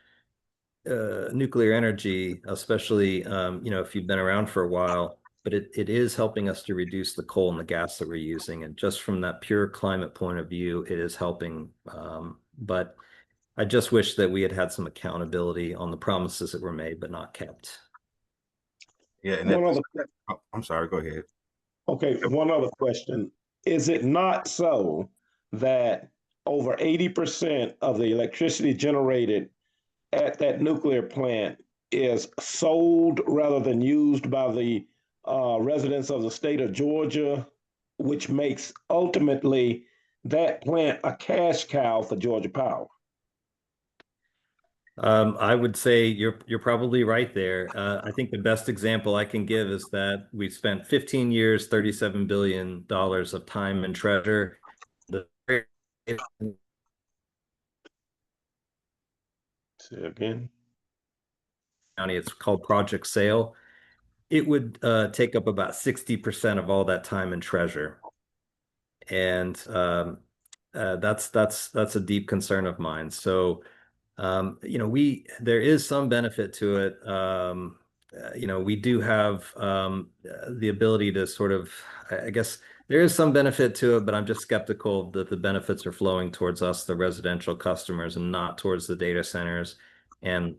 nuclear energy, especially if you've been around for a while, but it is helping us to reduce the coal and the gas that we're using. And just from that pure climate point of view, it is helping. But I just wish that we had had some accountability on the promises that were made but not kept. Yeah, and I'm sorry, go ahead. Okay, one other question. Is it not so that over 80% of the electricity generated at that nuclear plant is sold rather than used by the residents of the state of Georgia, which makes ultimately that plant a cash cow for Georgia Power? I would say you're probably right there. I think the best example I can give is that we've spent 15 years, $37 billion of time and treasure. The Say again. county, it's called Project Sale. It would take up about 60% of all that time and treasure. And that's a deep concern of mine. So there is some benefit to it. We do have the ability to sort of, I guess there is some benefit to it, but I'm just skeptical that the benefits are flowing towards us, the residential customers, and not towards the data centers and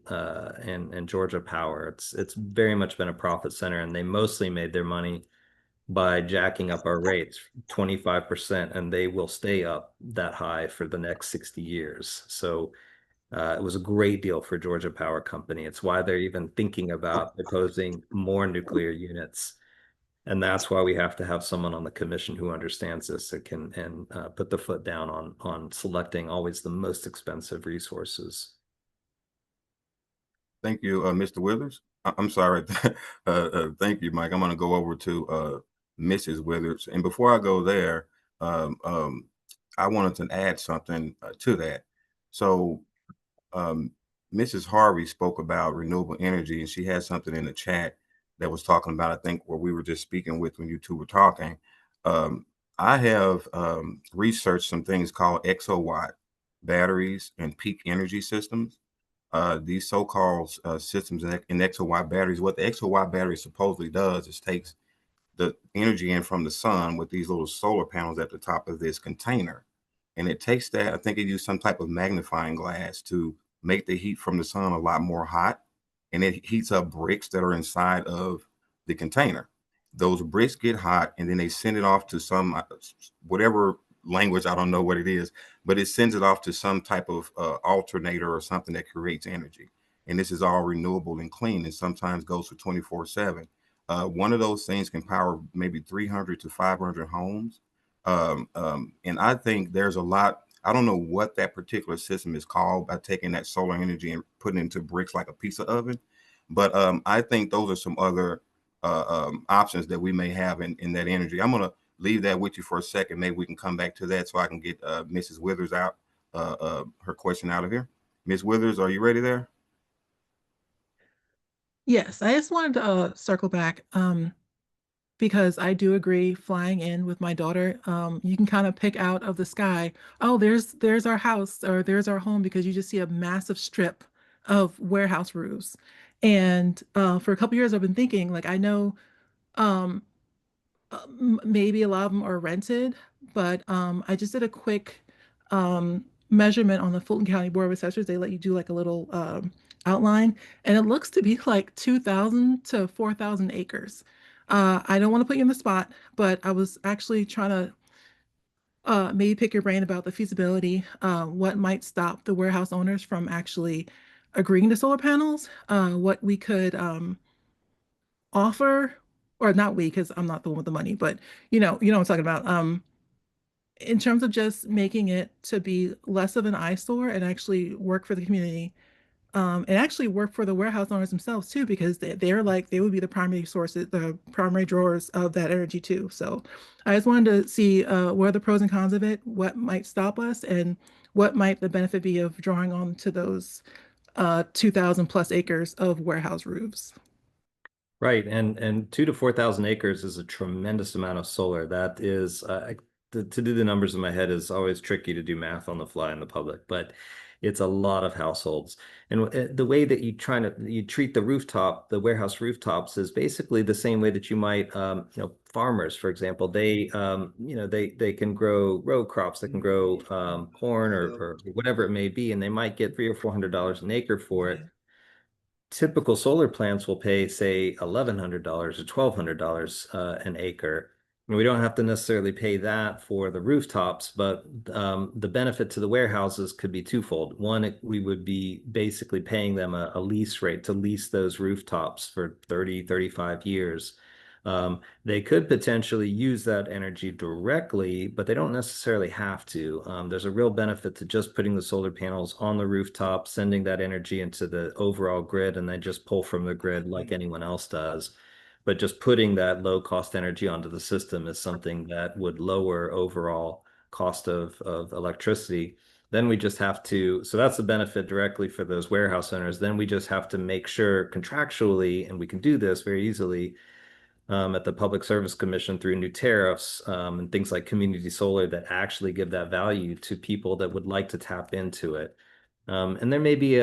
Georgia Power. It's very much been a profit center, and they mostly made their money by jacking up our rates 25%, and they will stay up that high for the next 60 years. So it was a great deal for Georgia Power Company. It's why they're even thinking about proposing more nuclear units. And that's why we have to have someone on the commission who understands this that can put the foot down on selecting always the most expensive resources. Thank you, Mr. Withers. I'm sorry. Thank you, Mike. I'm going to go over to Mrs. Withers. And before I go there, I wanted to add something to that. So Mrs. Harvey spoke about renewable energy, and she had something in the chat that was talking about, I think, what we were just speaking with when you two were talking. I have researched some things called exowatt batteries and peak energy systems. These so-called systems in exowatt batteries, what the exowatt battery supposedly does is takes the energy in from the sun with these little solar panels at the top of this container. And it takes that, I think it used some type of magnifying glass to make the heat from the sun a lot more hot. And it heats up bricks that are inside of the container. Those bricks get hot, and then they send it off to some, whatever language, I don't know what it is, but it sends it off to some type of alternator or something that creates energy. And this is all renewable and clean, and sometimes goes for 24/7. One of those things can power maybe 300 to 500 homes. And I think there's a lot, I don't know what that particular system is called by taking that solar energy and putting it into bricks like a pizza oven. But I think those are some other options that we may have in that energy. I'm going to leave that with you for a second. Maybe we can come back to that so I can get Mrs. Withers out, her question out of here. Ms. Withers, are you ready there? Yes, I just wanted to circle back because I do agree, flying in with my daughter, you can kind of pick out of the sky, oh, there's our house or there's our home, because you just see a massive strip of warehouse roofs. And for a couple years, I've been thinking, like, I know um, maybe a lot of them are rented, but I just did a quick measurement on the Fulton County Board of Assessors. They let you do like a little outline, and it looks to be like 2,000 to 4,000 acres. I don't want to put you on the spot, but I was actually trying to maybe pick your brain about the feasibility, what might stop the warehouse owners from actually agreeing to solar panels, what we could offer, or not we, because I'm not the one with the money, but you know what I'm talking about. In terms of just making it to be less of an eyesore and actually work for the community, and actually work for the warehouse owners themselves too, because they're like, they would be the primary sources, the primary drawers of that energy too. So I just wanted to see what are the pros and cons of it, what might stop us, and what might the benefit be of drawing on to those 2,000 plus acres of warehouse roofs. Right, and 2 to 4,000 acres is a tremendous amount of solar. That is, to do the numbers in my head is always tricky to do math on the fly in the public, but it's a lot of households. And the way that you treat the warehouse rooftops is basically the same way that you might, farmers, for example, they can grow row crops, they can grow corn or whatever it may be, and they might get $300 or $400 an acre for it. Typical solar plants will pay, say, $1,100 or $1,200 an acre. And we don't have to necessarily pay that for the rooftops, but the benefit to the warehouses could be twofold. One, we would be basically paying them a lease rate to lease those rooftops for 30, 35 years. They could potentially use that energy directly, but they don't necessarily have to. There's a real benefit to just putting the solar panels on the rooftop, sending that energy into the overall grid, and then just pull from the grid like anyone else does. But just putting that low cost energy onto the system is something that would lower overall cost of electricity. Then we just have to, so that's the benefit directly for those warehouse owners. Then we just have to make sure contractually, and we can do this very easily at the Public Service Commission through new tariffs and things like community solar that actually give that value to people that would like to tap into it. And there may be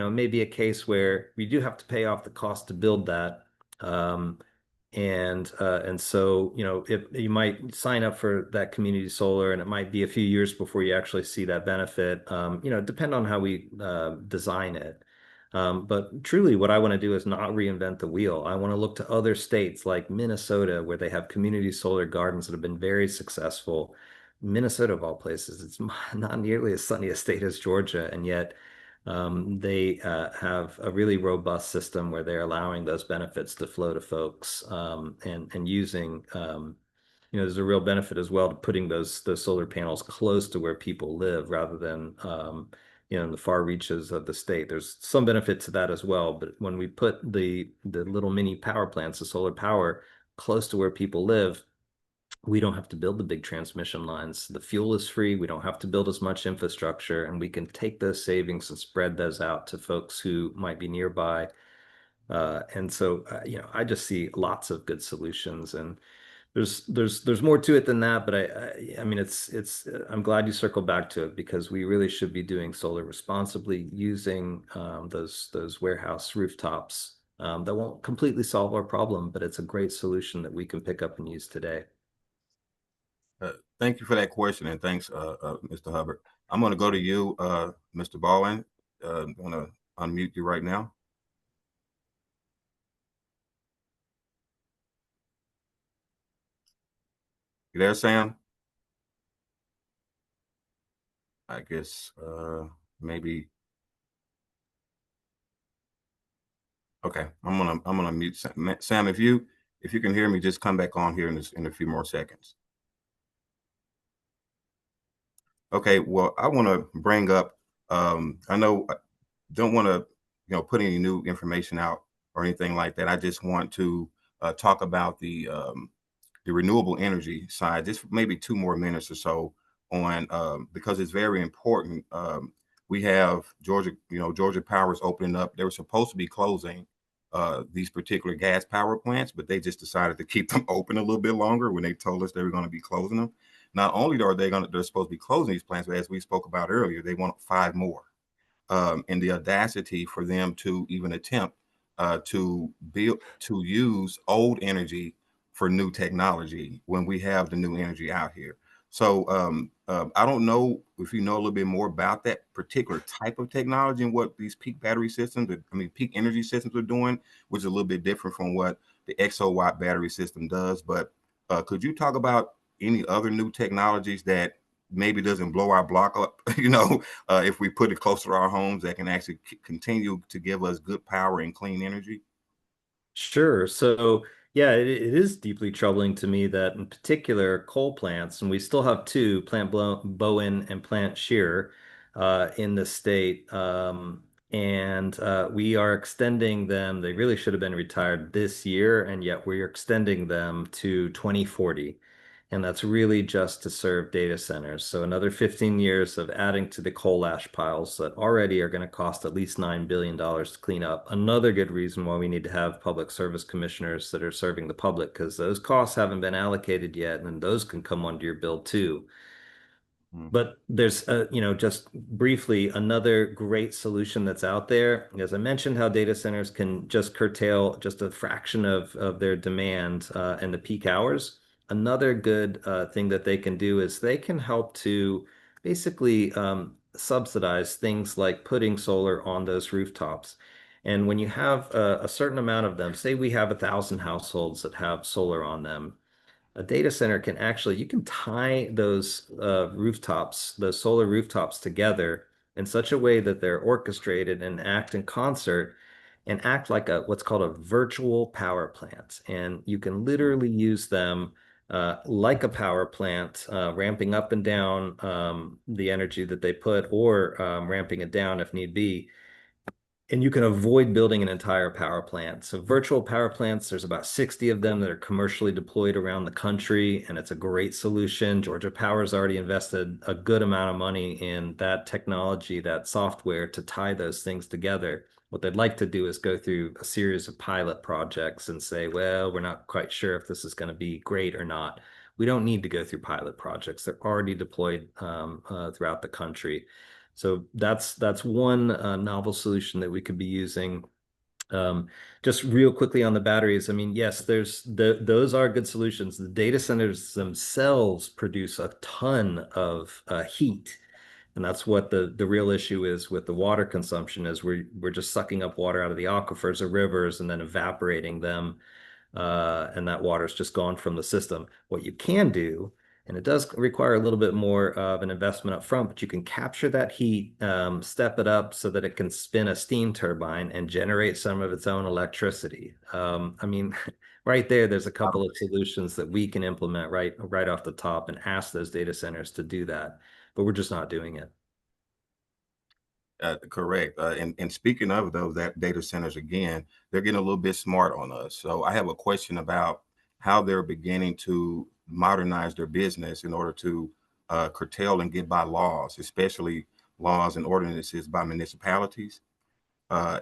maybe a case where we do have to pay off the cost to build that. And so, if you might sign up for that community solar, and it might be a few years before you actually see that benefit, depend on how we design it. But truly, what I want to do is not reinvent the wheel. I want to look to other states like Minnesota, where they have community solar gardens that have been very successful. Minnesota, of all places, it's not nearly as sunny a state as Georgia, and yet they have a really robust system where they're allowing those benefits to flow to folks and using, there's a real benefit as well to putting those solar panels close to where people live rather than, in the far reaches of the state. There's some benefit to that as well. But when we put the little mini power plants, the solar power close to where people live, we don't have to build the big transmission lines. The fuel is free. We don't have to build as much infrastructure, and we can take those savings and spread those out to folks who might be nearby. And so, I just see lots of good solutions, and there's more to it than that. But I mean, I'm glad you circled back to it, because we really should be doing solar responsibly, using those warehouse rooftops. That won't completely solve our problem, but it's a great solution that we can pick up and use today. Thank you for that question, and thanks, Mr. Hubbard. I'm going to go to you, Mr. Baldwin. I'm going to unmute you right now. You there, Sam? I guess maybe. Okay, I'm gonna mute Sam. Sam, if you can hear me, just come back on here in a few more seconds. Okay, well, I want to bring up, I know I don't want to, put any new information out or anything like that. I just want to talk about the renewable energy side, just maybe 2 more minutes or so on, because it's very important. We have Georgia, Georgia Power is opening up. They were supposed to be closing these particular gas power plants, but they just decided to keep them open a little bit longer when they told us they were going to be closing them. Not only are they're supposed to be closing these plants, but as we spoke about earlier, they want 5 more. And the audacity for them to even attempt to use old energy for new technology when we have the new energy out here. So I don't know if you know a little bit more about that particular type of technology and what these peak battery systems, peak energy systems are doing, which is a little bit different from what the exowatt battery system does. But could you talk about any other new technologies that maybe doesn't blow our block up, if we put it close to our homes, that can actually continue to give us good power and clean energy? Sure. So, yeah, it is deeply troubling to me that in particular coal plants, and we still have 2, Plant Bowen and Plant Shear, in the state. And we are extending them. They really should have been retired this year, and yet we're extending them to 2040. And that's really just to serve data centers. So another 15 years of adding to the coal ash piles that already are going to cost at least $9 billion to clean up. Another good reason why we need to have public service commissioners that are serving the public, because those costs haven't been allocated yet, and those can come under your bill too. But there's, just briefly, another great solution that's out there. As I mentioned, how data centers can just curtail just a fraction of their demand in the peak hours. Another good thing that they can do is they can help to basically subsidize things like putting solar on those rooftops. And when you have a certain amount of them, say we have 1,000 households that have solar on them, a data center can actually, you can tie those rooftops, those solar rooftops together in such a way that they're orchestrated and act in concert. and act like what's called a virtual power plant. And you can literally use them like a power plant, ramping up and down the energy that they put, or ramping it down if need be. And you can avoid building an entire power plant. So virtual power plants, there's about 60 of them that are commercially deployed around the country, and it's a great solution. Georgia Power's already invested a good amount of money in that technology, that software, to tie those things together. What they'd like to do is go through a series of pilot projects and say, well, we're not quite sure if this is going to be great or not. We don't need to go through pilot projects. They're already deployed throughout the country. So that's one novel solution that we could be using. Just real quickly on the batteries, I mean, yes, those are good solutions. The data centers themselves produce a ton of heat, and that's what the real issue is with the water consumption. Is we're just sucking up water out of the aquifers or rivers and then evaporating them, and that water is just gone from the system. What you can do, and it does require a little bit more of an investment up front, but you can capture that heat, step it up so that it can spin a steam turbine and generate some of its own electricity. I mean, right there's a couple of solutions that we can implement right off the top and ask those data centers to do that, but we're just not doing it. Correct. And speaking of those data centers, again, they're getting a little bit smart on us. So I have a question about how they're beginning to modernize their business in order to curtail and get by laws, especially laws and ordinances by municipalities.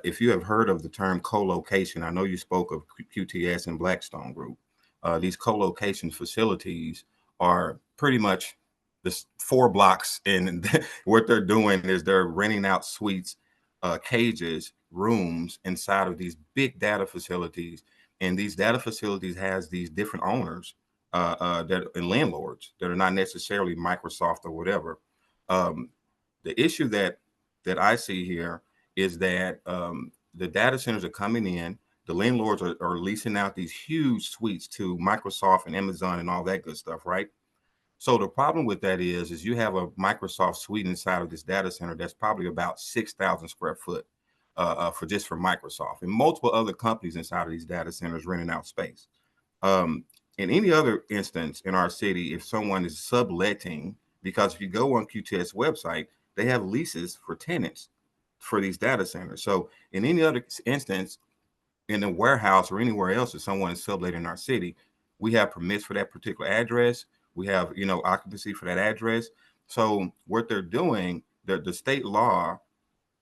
If you have heard of the term co-location, I know you spoke of QTS and Blackstone Group. These co-location facilities are pretty much this 4 blocks, and what they're doing is they're renting out suites, cages, rooms inside of these big data facilities. And these data facilities has these different owners and landlords that are not necessarily Microsoft or whatever. The issue that I see here is that the data centers are coming in. The landlords are leasing out these huge suites to Microsoft and Amazon and all that good stuff, right? So the problem with that is you have a Microsoft suite inside of this data center that's probably about 6,000 square foot for Microsoft, and multiple other companies inside of these data centers renting out space. In any other instance in our city, if someone is subletting, because if you go on QTS website, they have leases for tenants for these data centers. So in any other instance, in a warehouse or anywhere else, if someone is subletting in our city, we have permits for that particular address. We have, occupancy for that address. So what they're doing, the state law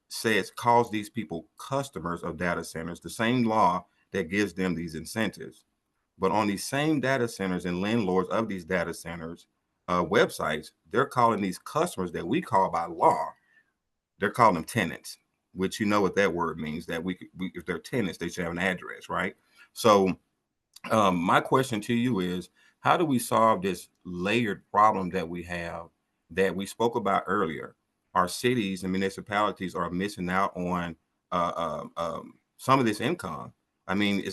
says calls these people customers of data centers, the same law that gives them these incentives. But on these same data centers and landlords of these data centers websites, they're calling these customers that we call by law, they're calling them tenants, which you know what that word means, that we if they're tenants, they should have an address, right? So my question to you is, how do we solve this layered problem that we have that we spoke about earlier? Our cities and municipalities are missing out on some of this income. I mean,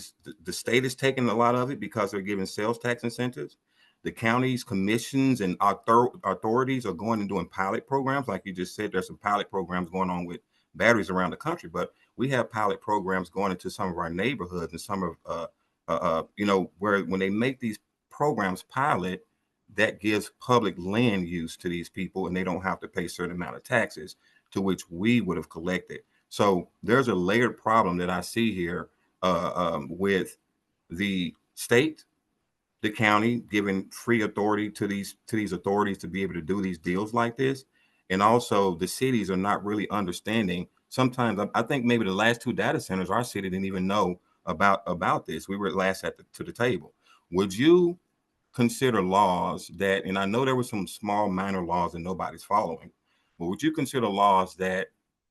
the state is taking a lot of it because they're giving sales tax incentives. The counties, commissions, and authorities are going and doing pilot programs. Like you just said, there's some pilot programs going on with batteries around the country, but we have pilot programs going into some of our neighborhoods and some of, where when they make these programs pilot, that gives public land use to these people, and they don't have to pay a certain amount of taxes to which we would have collected. So there's a layered problem that I see here with the state, the county giving free authority to these authorities to be able to do these deals like this, and also the cities are not really understanding. Sometimes I think maybe the last 2 data centers, our city didn't even know about this. We were last to the table. Would you consider laws that, and I know there were some small minor laws that nobody's following, but would you consider laws that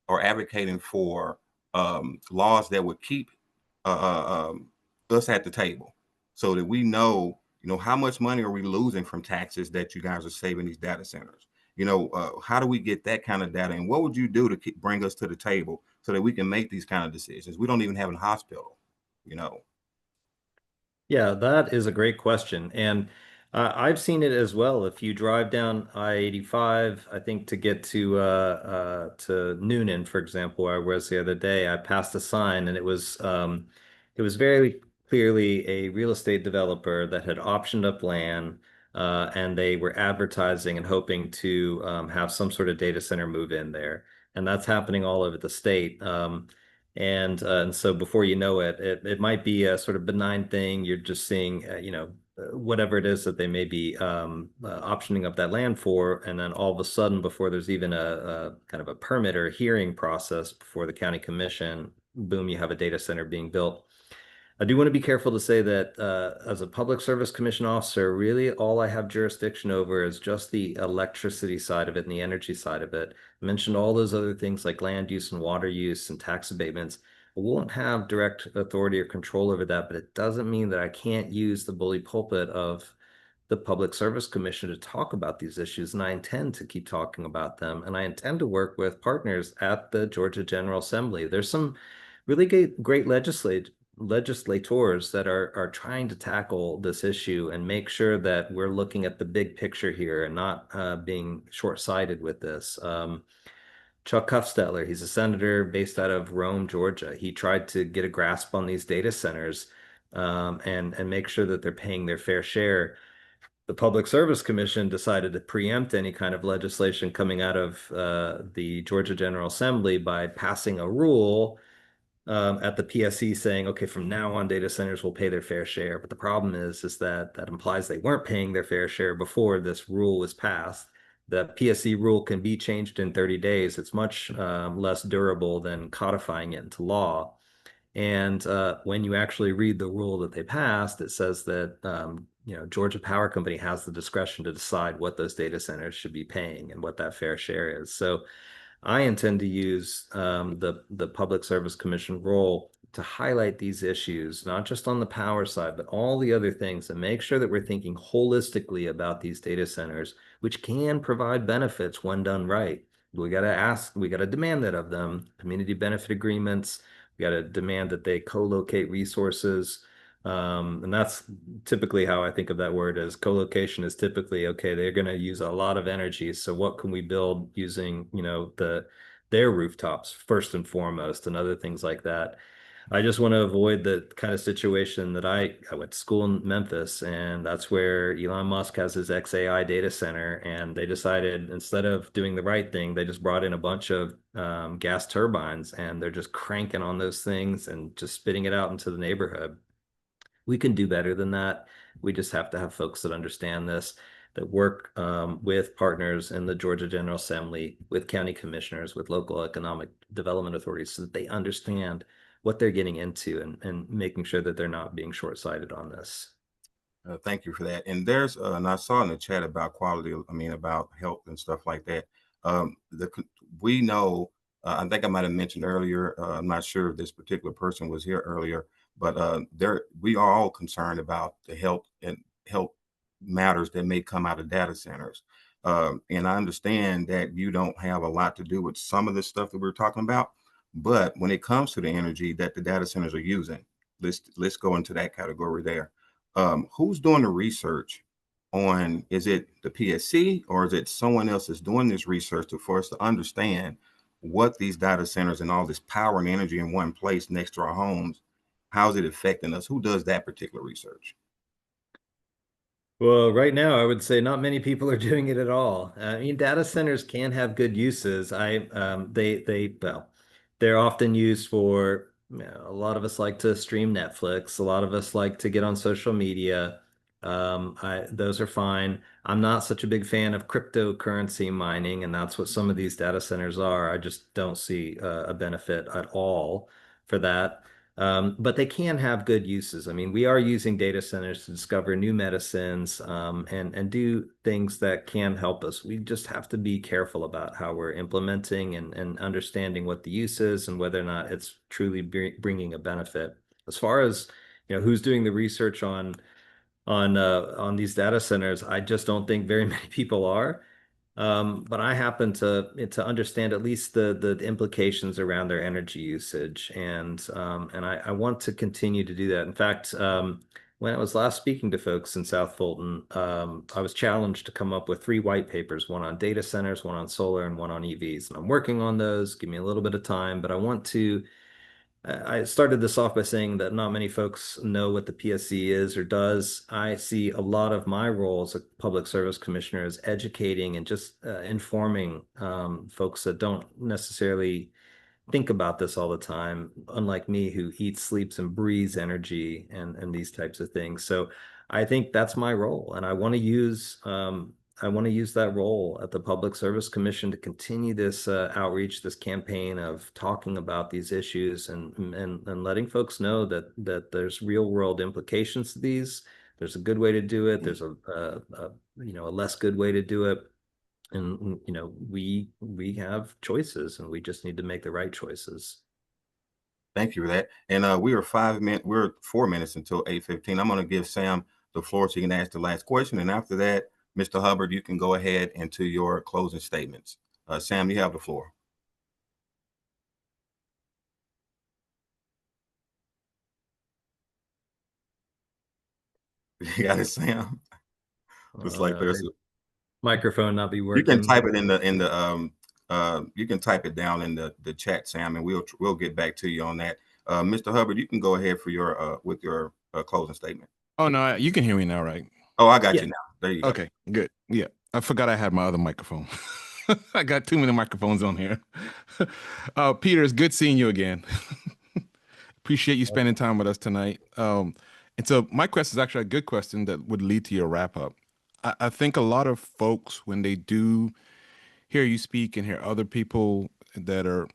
are advocating for laws that would keep us at the table so that we know, how much money are we losing from taxes that you guys are saving these data centers? How do we get that kind of data? And what would you do to bring us to the table so that we can make these kind of decisions? We don't even have a hospital, Yeah, that is a great question. And I've seen it as well. If you drive down I-85, I think to get to Noonan, for example, where I was the other day, I passed a sign and it was very clearly a real estate developer that had optioned up land, and they were advertising and hoping to have some sort of data center move in there. And that's happening all over the state. And so before you know it, it might be a sort of benign thing. You're just seeing, whatever it is that they may be optioning up that land for, and then all of a sudden, before there's even a kind of a permit or a hearing process before the county commission, boom, you have a data center being built. I do want to be careful to say that as a public service commission officer, really all I have jurisdiction over is just the electricity side of it and the energy side of it. I mentioned all those other things like land use and water use and tax abatements. I won't have direct authority or control over that, but it doesn't mean that I can't use the bully pulpit of the Public Service Commission to talk about these issues, and I intend to keep talking about them. And I intend to work with partners at the Georgia General Assembly. There's some really great legislators that are trying to tackle this issue and make sure that we're looking at the big picture here and not being short-sighted with this. Chuck Hufstetler, he's a senator based out of Rome, Georgia. He tried to get a grasp on these data centers and make sure that they're paying their fair share. The Public Service Commission decided to preempt any kind of legislation coming out of the Georgia General Assembly by passing a rule at the PSC saying, okay, from now on, data centers will pay their fair share. But the problem is that implies they weren't paying their fair share before this rule was passed. The PSC rule can be changed in 30 days. It's much less durable than codifying it into law. And when you actually read the rule that they passed, it says that Georgia Power Company has the discretion to decide what those data centers should be paying and what that fair share is. So I intend to use the Public Service Commission role to highlight these issues, not just on the power side, but all the other things, and make sure that we're thinking holistically about these data centers, which can provide benefits when done right. We got to demand that of them. Community benefit agreements, we got to demand that they co-locate resources. And that's typically how I think of that word. As co-location is typically, okay, they're going to use a lot of energy. So what can we build using, their rooftops first and foremost, and other things like that. I just want to avoid the kind of situation that I went to school in Memphis, and that's where Elon Musk has his XAI data center. And they decided, instead of doing the right thing, they just brought in a bunch of gas turbines, and they're just cranking on those things and just spitting it out into the neighborhood. We can do better than that. We just have to have folks that understand this, that work with partners in the Georgia General Assembly, with county commissioners, with local economic development authorities, so that they understand what they're getting into and making sure that they're not being short-sighted on this. Thank you for that. And there's, and I saw in the chat about quality, about health and stuff like that. We know, I think I might have mentioned earlier, I'm not sure if this particular person was here earlier, but we are all concerned about the health matters that may come out of data centers. And I understand that you don't have a lot to do with some of the stuff that we're talking about, but when it comes to the energy that the data centers are using, let's go into that category there. Who's doing the research on, is it the PSC or is it someone else that's doing this research for us to understand what these data centers and all this power and energy in one place next to our homes, how's it affecting us? Who does that particular research? Well, right now, I would say not many people are doing it at all. I mean, data centers can have good uses. They're often used for, a lot of us like to stream Netflix. A lot of us like to get on social media. Those are fine. I'm not such a big fan of cryptocurrency mining, and that's what some of these data centers are. I just don't see a benefit at all for that. But they can have good uses. I mean, we are using data centers to discover new medicines and do things that can help us. We just have to be careful about how we're implementing and understanding what the use is and whether or not it's truly bringing a benefit. As far as, who's doing the research on these data centers, I just don't think very many people are. But I happen to understand at least the implications around their energy usage, and I want to continue to do that. In fact, when I was last speaking to folks in South Fulton, I was challenged to come up with 3 white papers, one on data centers, one on solar, and one on EVs. And I'm working on those. Give me a little bit of time, but I started this off by saying that not many folks know what the PSC is or does. I see a lot of my role as a public service commissioner as educating and just informing folks that don't necessarily think about this all the time, unlike me, who eats, sleeps, and breathes energy and these types of things. So I think that's my role, and I want to use that role at the Public Service Commission to continue this outreach, this campaign of talking about these issues and letting folks know that there's real world implications to these. There's a good way to do it. There's a less good way to do it. And we have choices, and we just need to make the right choices. Thank you for that. And we're 4 minutes until 8:15. I'm going to give Sam the floor so you can ask the last question. And after that, Mr. Hubbard, you can go ahead into your closing statements. Sam, you have the floor. You got it, Sam. Looks like there's microphone not be working. You can type it you can type it down in the chat, Sam, and we'll get back to you on that. Mr. Hubbard, you can go ahead for your with your closing statement. Oh no, you can hear me now, right? Oh, I got you now. There you go. Okay, good. Yeah, I forgot I had my other microphone. I got too many microphones on here. Peter, it's good seeing you again. Appreciate you spending time with us tonight. And so my question is actually a good question that would lead to your wrap up. I think a lot of folks, when they do hear you speak and hear other people that are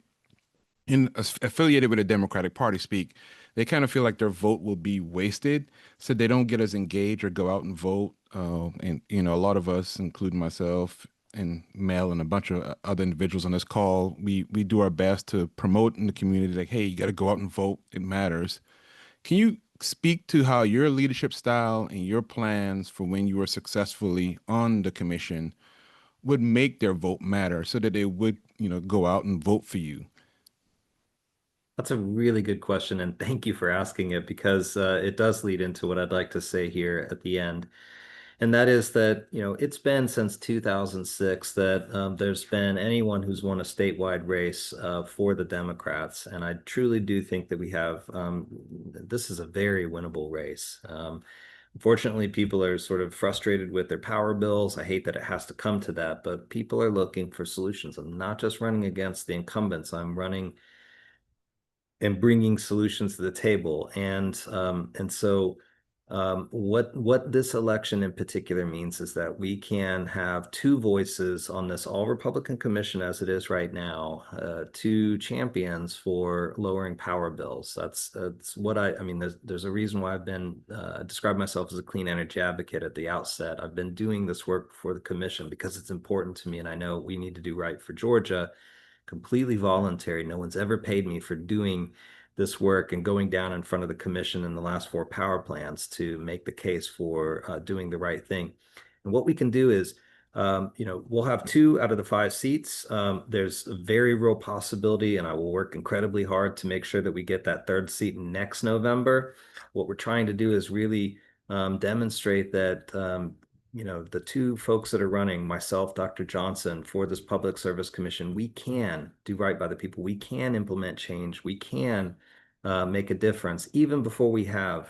affiliated with a Democratic Party speak, they kind of feel like their vote will be wasted, so they don't get as engaged or go out and vote. And a lot of us, including myself and Mel and a bunch of other individuals on this call, we do our best to promote in the community, like, hey, you got to go out and vote. It matters. Can you speak to how your leadership style and your plans for when you were successfully on the commission would make their vote matter, so that they would, go out and vote for you? That's a really good question, and thank you for asking it, because it does lead into what I'd like to say here at the end. And that is that, it's been since 2006 that there's been anyone who's won a statewide race for the Democrats. And I truly do think that we have, this is a very winnable race. Unfortunately, people are sort of frustrated with their power bills. I hate that it has to come to that, but people are looking for solutions. I'm not just running against the incumbents. I'm running and bringing solutions to the table. And so what this election in particular means is that we can have 2 voices on this all Republican commission as it is right now, 2 champions for lowering power bills. That's what I mean, there's a reason why I've been described myself as a clean energy advocate at the outset. I've been doing this work for the commission because it's important to me, and I know we need to do right for Georgia. Completely voluntary. No one's ever paid me for doing this work and going down in front of the commission in the last 4 power plants to make the case for doing the right thing. And what we can do is, we'll have 2 out of the 5 seats. There's a very real possibility, and I will work incredibly hard to make sure that we get that 3rd seat next November. What we're trying to do is really demonstrate that the 2 folks that are running, myself, Dr. Johnson, for this Public Service Commission, we can do right by the people. We can implement change. We can make a difference even before we have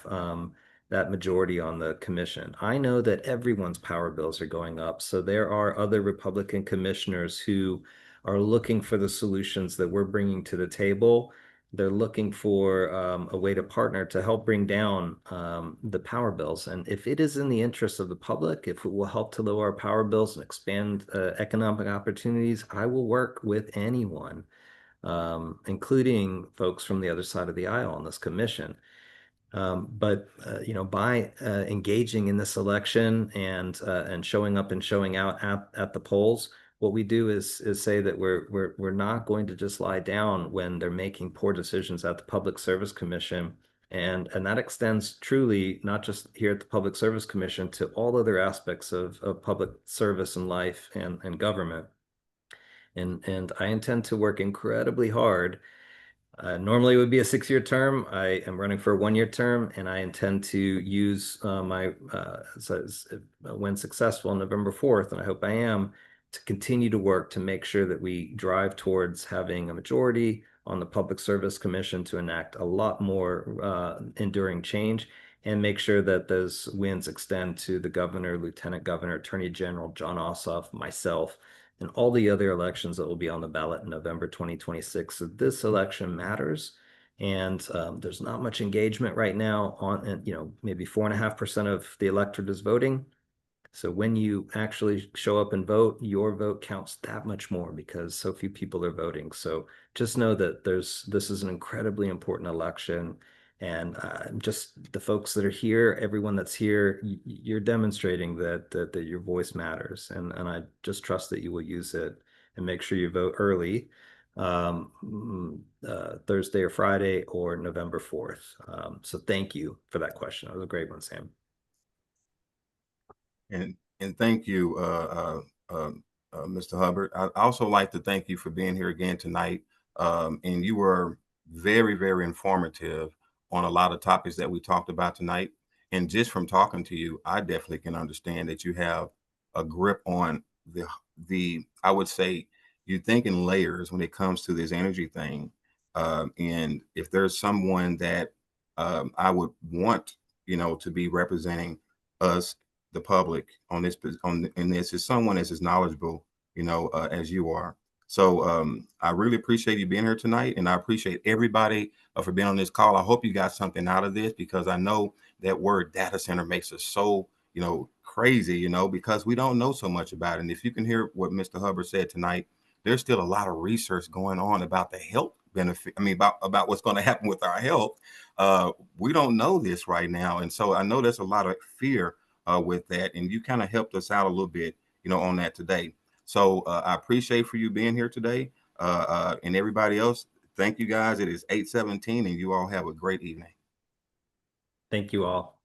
that majority on the commission. I know that everyone's power bills are going up, so there are other Republican commissioners who are looking for the solutions that we're bringing to the table. They're looking for a way to partner to help bring down the power bills. And if it is in the interest of the public, if it will help to lower our power bills and expand economic opportunities, I will work with anyone, including folks from the other side of the aisle on this commission. But by engaging in this election and showing up and showing out at the polls, what we do is say that we're not going to just lie down when they're making poor decisions at the Public Service Commission. And that extends truly not just here at the Public Service Commission to all other aspects of public service and life and government. And I intend to work incredibly hard Normally it would be a 6-year term. I am running for a 1-year term, and I intend to use my, when successful on November 4th, and I hope I am, to continue to work to make sure that we drive towards having a majority on the Public Service Commission to enact a lot more enduring change, and make sure that those wins extend to the governor, lieutenant governor, attorney general, John Ossoff, myself, and all the other elections that will be on the ballot in November 2026. So this election matters. And there's not much engagement right now on, and maybe 4.5% of the electorate is voting. So when you actually show up and vote, your vote counts that much more because so few people are voting. So just know that this is an incredibly important election. And just the folks that are here, everyone that's here, you're demonstrating that your voice matters. And I just trust that you will use it and make sure you vote early, Thursday or Friday or November 4th. So thank you for that question. That was a great one, Sam. And thank you, Mr. Hubbard. I'd also like to thank you for being here again tonight. And you were very, very informative on a lot of topics that we talked about tonight. And just from talking to you, I definitely can understand that you have a grip on the I would say you think in layers when it comes to this energy thing. And if there's someone that I would want, to be representing us, the public, in this is someone as knowledgeable, as you are. So I really appreciate you being here tonight, and I appreciate everybody for being on this call. I hope you got something out of this, because I know that word data center makes us so, crazy, because we don't know so much about it. And if you can hear what Mr. Hubbard said tonight, there's still a lot of research going on about the health benefit. I mean, about what's going to happen with our health. We don't know this right now. And so I know there's a lot of fear with that. And you kind of helped us out a little bit, on that today. So I appreciate for you being here today. And everybody else, thank you guys. It is 8:17 and you all have a great evening. Thank you all.